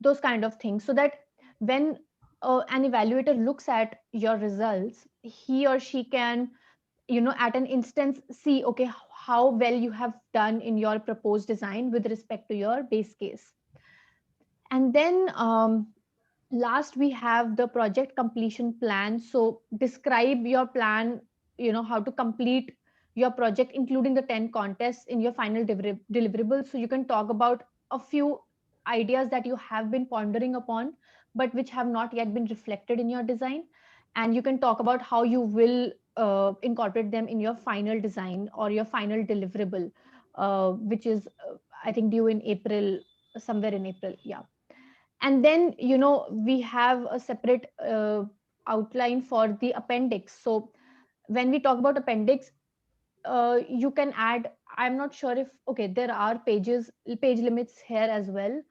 Speaker 1: those kind of things, so that when an evaluator looks at your results, he or she can at an instance see, okay, how well you have done in your proposed design with respect to your base case. And then last, we have the project completion plan. So describe your plan, how to complete your project, including the 10 contests in your final deliverable. So you can talk about a few ideas that you have been pondering upon, but which have not yet been reflected in your design. And you can talk about how you will incorporate them in your final design or your final deliverable, which is, I think, due in April, somewhere in April. Yeah. And then we have a separate outline for the appendix. So when we talk about appendix, you can add, I'm not sure if, okay, there are page limits here as well,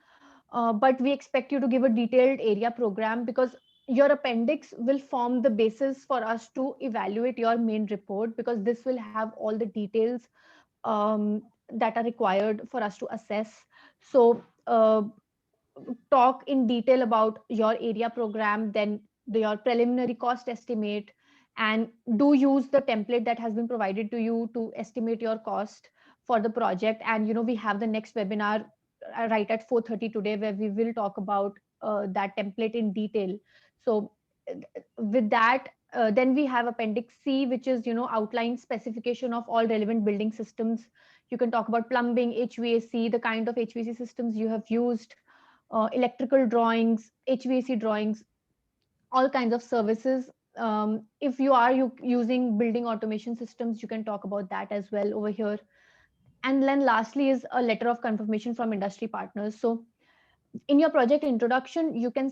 Speaker 1: but we expect you to give a detailed area program, because your appendix will form the basis for us to evaluate your main report, because this will have all the details that are required for us to assess. So talk in detail about your area program, then your preliminary cost estimate, and do use the template that has been provided to you to estimate your cost for the project. And we have the next webinar right at 4:30 today, where we will talk about that template in detail. So with that, then we have appendix C, which is outline specification of all relevant building systems. You can talk about plumbing, HVAC, the kind of HVAC systems you have used, electrical drawings, HVAC drawings, all kinds of services. If you are using building automation systems, you can talk about that as well over here. And then lastly is a letter of confirmation from industry partners. So in your project introduction, you can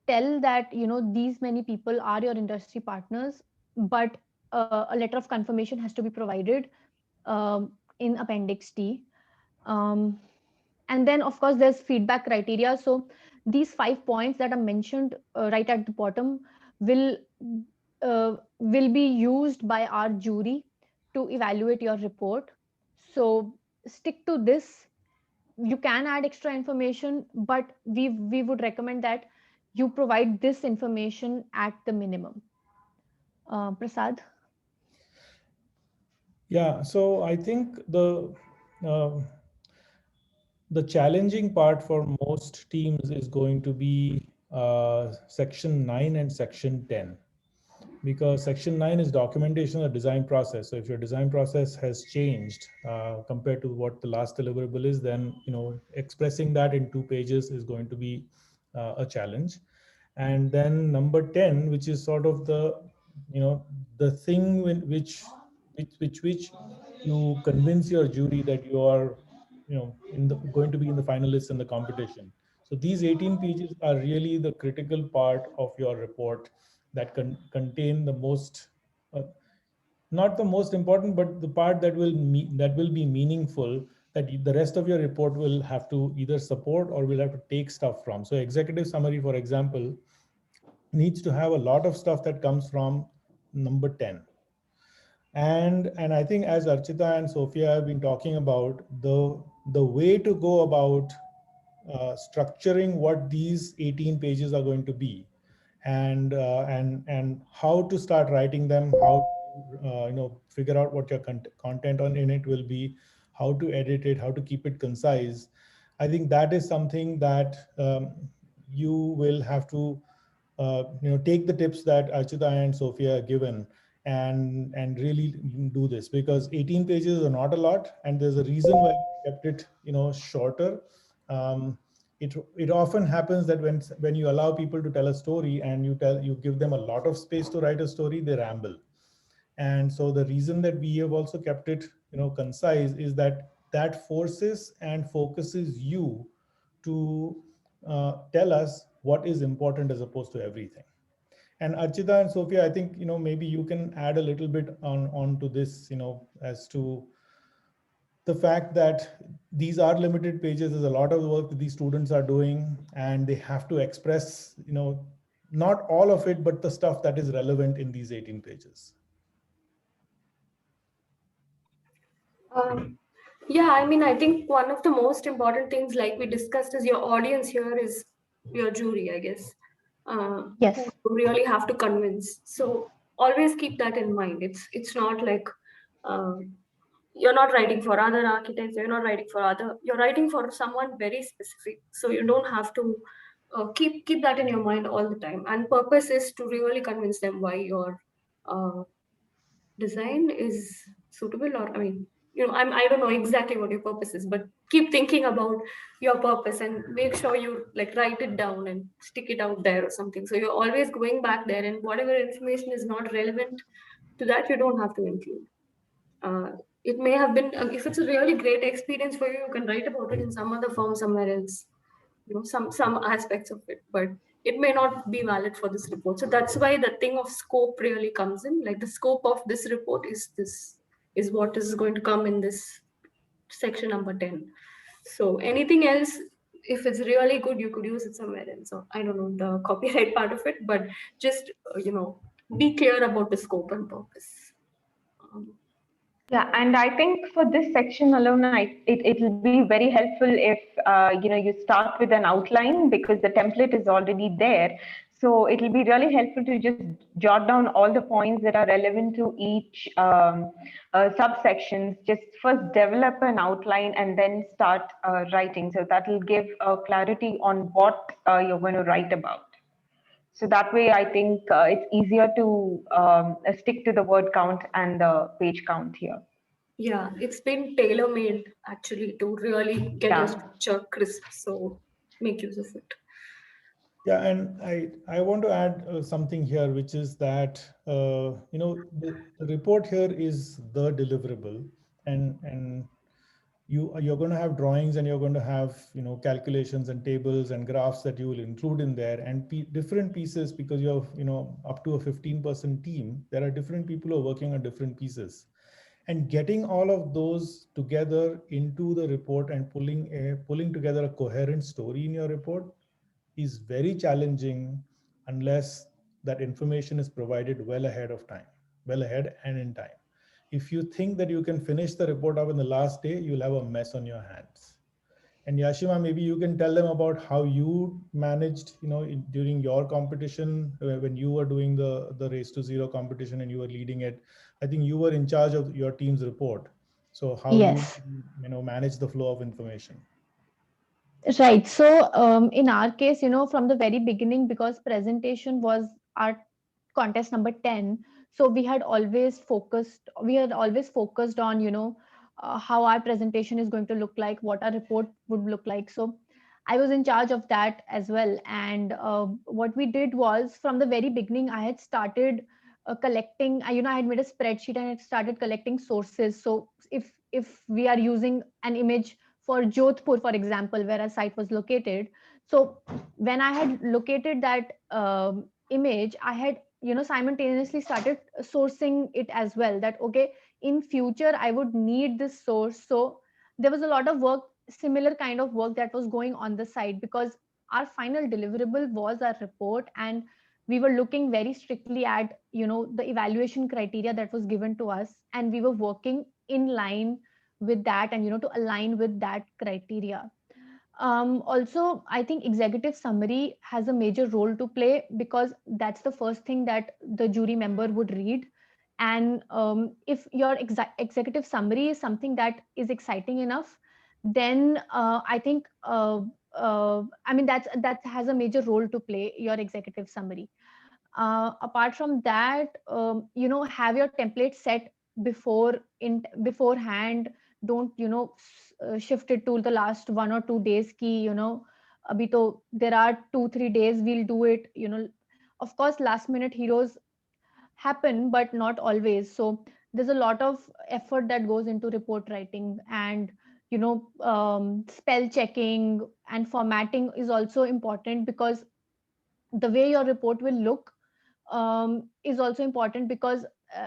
Speaker 1: tell that these many people are your industry partners, but a letter of confirmation has to be provided in appendix D. And then of course there's feedback criteria. So these 5 points that are mentioned right at the bottom will be used by our jury to evaluate your report. So stick to this. You can add extra information, but we would recommend that you provide this information at the minimum. Prasad.
Speaker 5: Yeah, so I think uh, the challenging part for most teams is going to be section 9 and section 10, because section 9 is documentation of the design process. So if your design process has changed compared to what the last deliverable is, then expressing that in 2 pages is going to be a challenge. And then number 10, which is sort of the thing which you convince your jury that you are going to be in the finalists in the competition. So these 18 pages are really the critical part of your report that contain the most not the most important, but the part that will be meaningful, that the rest of your report will have to either support or will have to take stuff from. So executive summary, for example, needs to have a lot of stuff that comes from number 10. And I think, as Archita and Sophia have been talking about, the way to go about structuring what these 18 pages are going to be, and how to start writing them, how figure out what your content in it will be, how to edit it, how to keep it concise. I think that is something that you will have to take the tips that Archita and Sophia have given, and really do this, because 18 pages are not a lot, and there's a reason why we kept it shorter. It often happens that when you allow people to tell a story and you give them a lot of space to write a story, they ramble. And so the reason that we have also kept it concise is that forces and focuses you to tell us what is important as opposed to everything. And Archita and Sophia, I think, maybe you can add a little bit on to this, as to the fact that these are limited pages. There's a lot of work that these students are doing, and they have to express, not all of it, but the stuff that is relevant in these 18 pages.
Speaker 2: Yeah, I mean, I think one of the most important things, like we discussed, is your audience here is your jury, I guess,
Speaker 1: Yes.
Speaker 2: who you really have to convince. So always keep that in mind. It's not like you're not writing for other architects, you're writing for someone very specific. So you don't have to keep that in your mind all the time. And purpose is to really convince them why your uh, design is suitable, or I mean, I don't know exactly what your purpose is, but keep thinking about your purpose and make sure you like write it down and stick it out there or something. So you're always going back there, and whatever information is not relevant to that, you don't have to include. It may have been, if it's a really great experience for you, you can write about it in some other form somewhere else, some aspects of it, but it may not be valid for this report. So that's why the thing of scope really comes in. Like the scope of this report is what is going to come in this section number 10. So anything else, if it's really good, you could use it somewhere else. So I don't know the copyright part of it, but just be clear about the scope and purpose.
Speaker 4: Yeah, and I think for this section alone, it'll be very helpful if you start with an outline, because the template is already there. So it'll be really helpful to just jot down all the points that are relevant to each subsections. Just first develop an outline and then start writing. So that will give clarity on what you're going to write about. So that way, I think it's easier to stick to the word count and the page count here.
Speaker 2: Yeah, it's been tailor-made actually to really get your structure crisp. So make use of it.
Speaker 5: Yeah, and I want to add something here, which is that the report here is the deliverable, and you're going to have drawings, and you're going to have calculations and tables and graphs that you will include in there, and different pieces, because you have up to a 15% team. There are different people who are working on different pieces, and getting all of those together into the report and pulling together a coherent story in your report is very challenging unless that information is provided well ahead and in time. If you think that you can finish the report up in the last day, you'll have a mess on your hands. And Yashima, maybe you can tell them about how you managed, during your competition, when you were doing the Race to Zero competition and you were leading it. I think you were in charge of your team's report. So how
Speaker 1: Yes.
Speaker 5: you manage the flow of information.
Speaker 1: Right. So in our case, from the very beginning, because presentation was our contest number 10, so we had always focused on, how our presentation is going to look like, what our report would look like. So I was in charge of that as well. And what we did was, from the very beginning, I had started collecting, I had made a spreadsheet and it started collecting sources. So if we are using an image for Jodhpur, for example, where our site was located. So when I had located that image, I had, simultaneously started sourcing it as well, that, okay, in future, I would need this source. So there was a lot of work, similar kind of work that was going on the site, because our final deliverable was our report, and we were looking very strictly at, the evaluation criteria that was given to us, and we were working in line with that, and to align with that criteria. Also, I think executive summary has a major role to play, because that's the first thing that the jury member would read. And if your executive summary is something that is exciting enough, then I think that has a major role to play, your executive summary. Apart from that, have your template set beforehand. Don't shift it to the last 1 or 2 days ki, abhi to there are 2-3 days we'll do it. Of course, last minute heroes happen, but not always. So there's a lot of effort that goes into report writing, and spell checking and formatting is also important, because the way your report will look is also important, because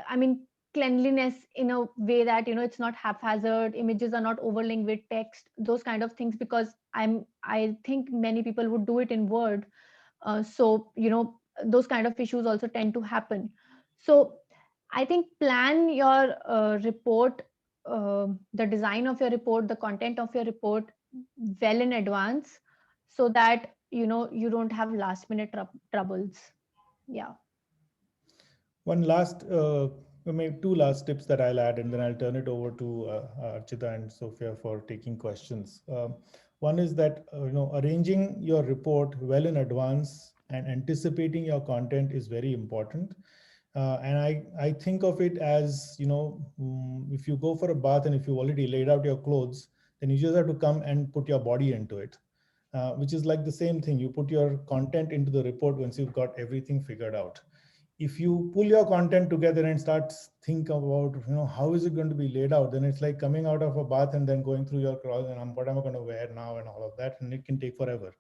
Speaker 1: I mean, cleanliness in a way that, it's not haphazard, images are not overlaying with text, those kind of things, because I think many people would do it in Word. So those kind of issues also tend to happen. So I think plan your report, the design of your report, the content of your report well in advance, so that you don't have last minute troubles. Yeah.
Speaker 5: One last, maybe two last tips that I'll add, and then I'll turn it over to Archita and Sophia for taking questions. One is that arranging your report well in advance and anticipating your content is very important. And I think of it as, if you go for a bath and if you already laid out your clothes, then you just have to come and put your body into it, which is like the same thing. You put your content into the report once you've got everything figured out. If you pull your content together and start think about, how is it going to be laid out, then it's like coming out of a bath and then going through your closet and what am I going to wear now and all of that, and it can take forever.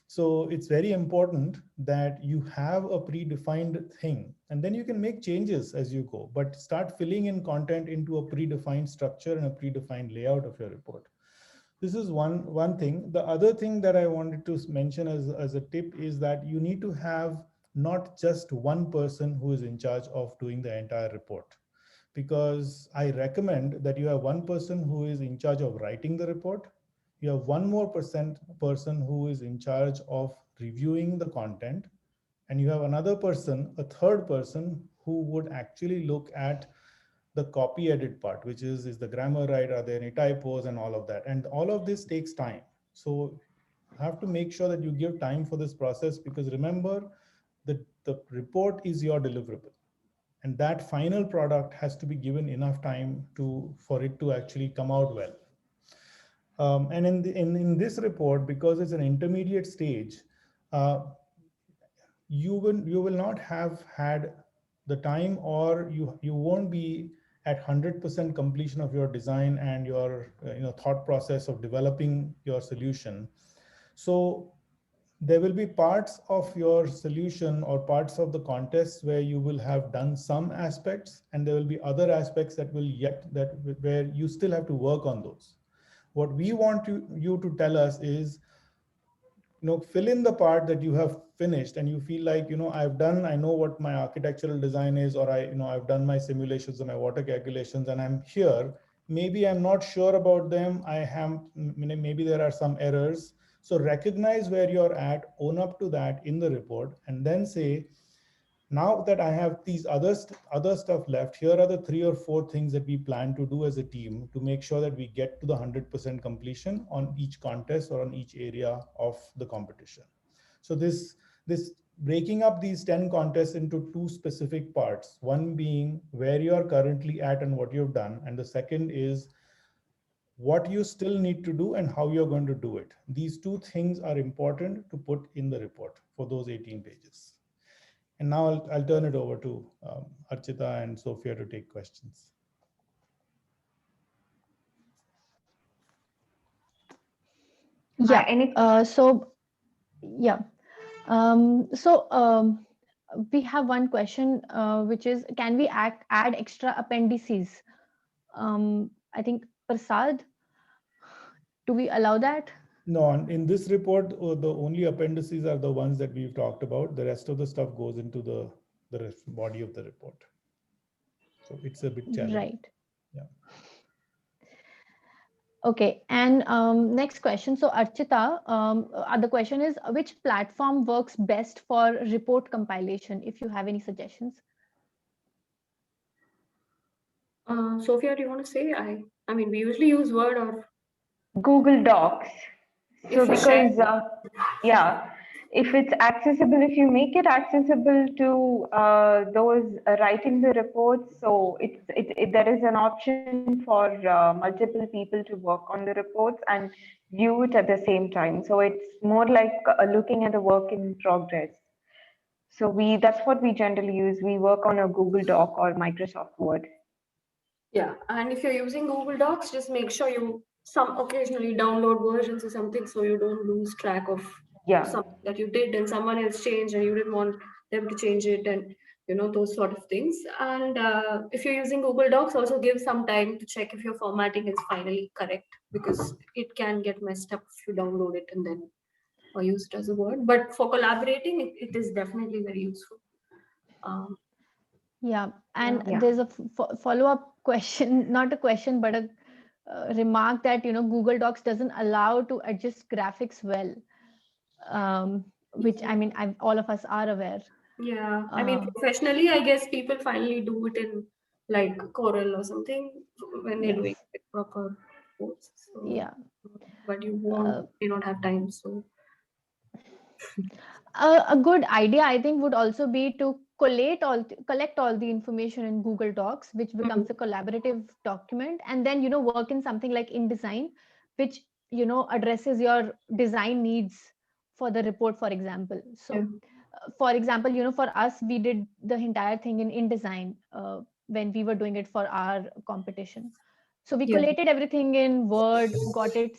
Speaker 5: So it's very important that you have a predefined thing, and then you can make changes as you go, but start filling in content into a predefined structure and a predefined layout of your report. This is one thing. The other thing that I wanted to mention as a tip is that you need to have not just one person who is in charge of doing the entire report, because I recommend that you have one person who is in charge of writing the report. You have one more person who is in charge of reviewing the content, and you have another person, a third person, who would actually look at the copy edit part, which is the grammar right, are there any typos and all of that, and all of this takes time. So you have to make sure that you give time for this process, because remember that the report is your deliverable, and that final product has to be given enough time for it to actually come out well. And in this report, because it's an intermediate stage, you will not have had the time, or you won't be at 100% completion of your design and your thought process of developing your solution. So there will be parts of your solution or parts of the contest where you will have done some aspects, and there will be other aspects that where you still have to work on those. What we want you to tell us is, fill in the part that you have finished and you feel like, I know what my architectural design is, or I've done my simulations and my water calculations, and I'm here. Maybe I'm not sure about them. Maybe there are some errors. So recognize where you're at, own up to that in the report, and then say, now that I have these other stuff left, here are the 3 or 4 things that we plan to do as a team to make sure that we get to the 100% completion on each contest or on each area of the competition. So this breaking up these 10 contests into 2 specific parts, one being where you are currently at and what you've done, and the second is what you still need to do and how you're going to do it. These 2 things are important to put in the report for those 18 pages. And now I'll turn it over to Archita and Sophia to take questions.
Speaker 1: Yeah. We have one question, which is, can we add extra appendices? I think, Prasad, do we allow that?
Speaker 5: No, in this report, the only appendices are the ones that we've talked about. The rest of the stuff goes into the body of the report. So it's a bit challenging.
Speaker 1: Right.
Speaker 5: Yeah.
Speaker 1: Okay, and next question. So Archita, the question is, which platform works best for report compilation, if you have any suggestions?
Speaker 2: Sophia, do you want to say? I mean, we usually use Word or
Speaker 4: Google Docs. So because, yeah, if it's accessible, if you make it accessible to those writing the reports, so there is an option for multiple people to work on the reports and view it at the same time. So it's more like looking at a work in progress. So that's what we generally use. We work on a Google Doc or Microsoft Word.
Speaker 2: Yeah, and if you're using Google Docs, just make sure you occasionally download versions or something, so you don't lose track of
Speaker 4: Yeah.
Speaker 2: something that you did and someone else changed and you didn't want them to change it, and those sort of things. And if you're using Google Docs, also give some time to check if your formatting is finally correct, because it can get messed up if you download it and then or use it as a Word. But for collaborating, it is definitely very useful.
Speaker 1: Yeah, and
Speaker 4: Yeah.
Speaker 1: there's a follow-up question, not a question, but a remark that Google Docs doesn't allow to adjust graphics well, which I mean, all of us are aware.
Speaker 2: Yeah, I mean, professionally, I guess people finally do it in like Corel or something when they're
Speaker 1: Yes.
Speaker 2: doing like, proper codes. So,
Speaker 1: Yeah.
Speaker 2: but you may not have time. So,
Speaker 1: A good idea, I think, would also be to collect all the information in Google Docs, which becomes a collaborative document, and then work in something like InDesign, which addresses your design needs for the report, for example. So,
Speaker 2: yeah.
Speaker 1: For example, for us, we did the entire thing in InDesign when we were doing it for our competition. So we
Speaker 2: Yeah.
Speaker 1: collated everything in Word, got it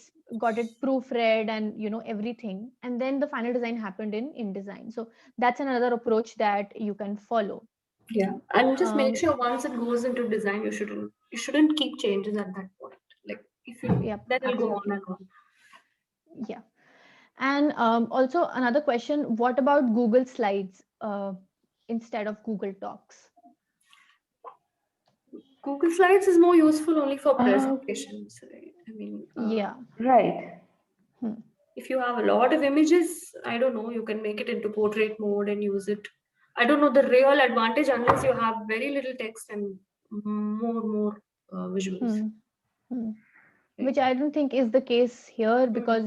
Speaker 1: proofread, and everything, and then the final design happened in InDesign. So that's another approach that you can follow.
Speaker 2: Yeah, and just make sure once it goes into design, you shouldn't keep changes at that point. Like if you
Speaker 1: Yeah,
Speaker 2: then it'll go on
Speaker 1: absolutely.
Speaker 2: and on.
Speaker 1: Yeah. And also another question, what about Google Slides instead of Google Docs?
Speaker 2: Google Slides is more useful only for presentations, right? I mean,
Speaker 1: Yeah.
Speaker 4: Right.
Speaker 2: if you have a lot of images, I don't know, you can make it into portrait mode and use it. I don't know the real advantage unless you have very little text and more visuals.
Speaker 1: Which I don't think is the case here, because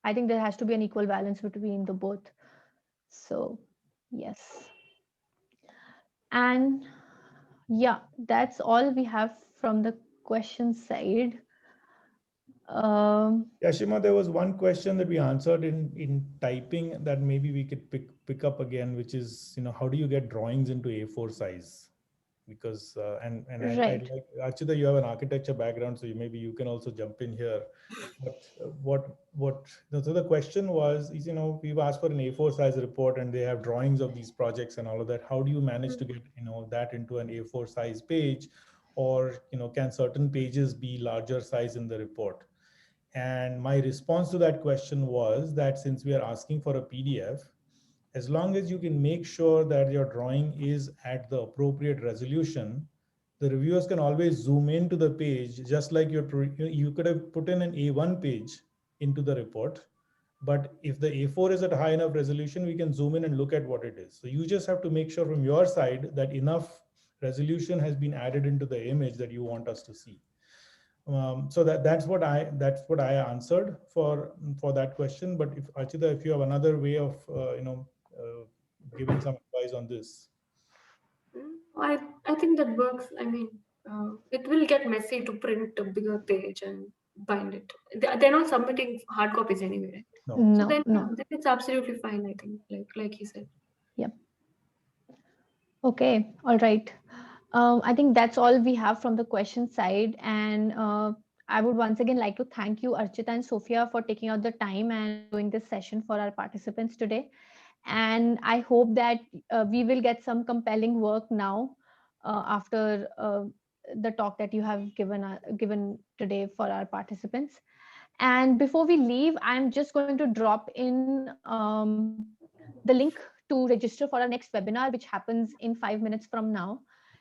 Speaker 1: I think there has to be an equal balance between the both. So yes. And yeah, that's all we have from the question side.
Speaker 5: Yeah, Shima, there was one question that we answered in typing that maybe we could pick up again, which is, how do you get drawings into A4 size? Because I'd
Speaker 1: Right.
Speaker 5: like, Archita, you have an architecture background, so maybe you can also jump in here. But so the question was, is, we've asked for an A4 size report and they have drawings of these projects and all of that. How do you manage to get, that into an A4 size page? Or, can certain pages be larger size in the report? And my response to that question was that since we are asking for a PDF, as long as you can make sure that your drawing is at the appropriate resolution, the reviewers can always zoom into the page, just like you could have put in an A1 page into the report. But if the A4 is at a high enough resolution, we can zoom in and look at what it is. So you just have to make sure from your side that enough resolution has been added into the image that you want us to see. So that's what I answered for that question. But if Archita, if you have another way of giving some advice on this.
Speaker 2: I think that works. I mean, it will get messy to print a bigger page and bind it. They're not submitting hard copies anyway, right?
Speaker 1: No.
Speaker 2: So then
Speaker 1: No.
Speaker 2: it's absolutely fine. I think, like he said.
Speaker 1: Yep. Okay. All right. I think that's all we have from the question side. And I would once again like to thank you, Archita and Sophia, for taking out the time and doing this session for our participants today. And I hope that we will get some compelling work now after the talk that you have given today for our participants. And before we leave, I'm just going to drop in the link to register for our next webinar, which happens in 5 minutes from now.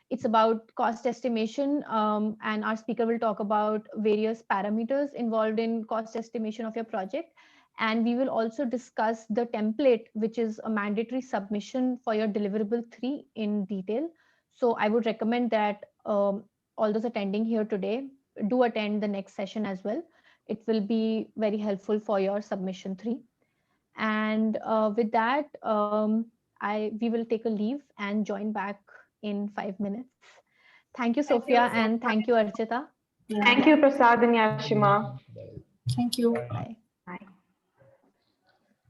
Speaker 1: It's about cost estimation, and our speaker will talk about various parameters involved in cost estimation of your project. And we will also discuss the template, which is a mandatory submission for your deliverable 3 in detail. So I would recommend that all those attending here today do attend the next session as well. It will be very helpful for your submission 3. And with that, we will take a leave and join back in 5 minutes. Thank you, Sophia, and thank you, Archita.
Speaker 4: Thank you, Prasad and Yashima.
Speaker 2: Thank you.
Speaker 1: Bye.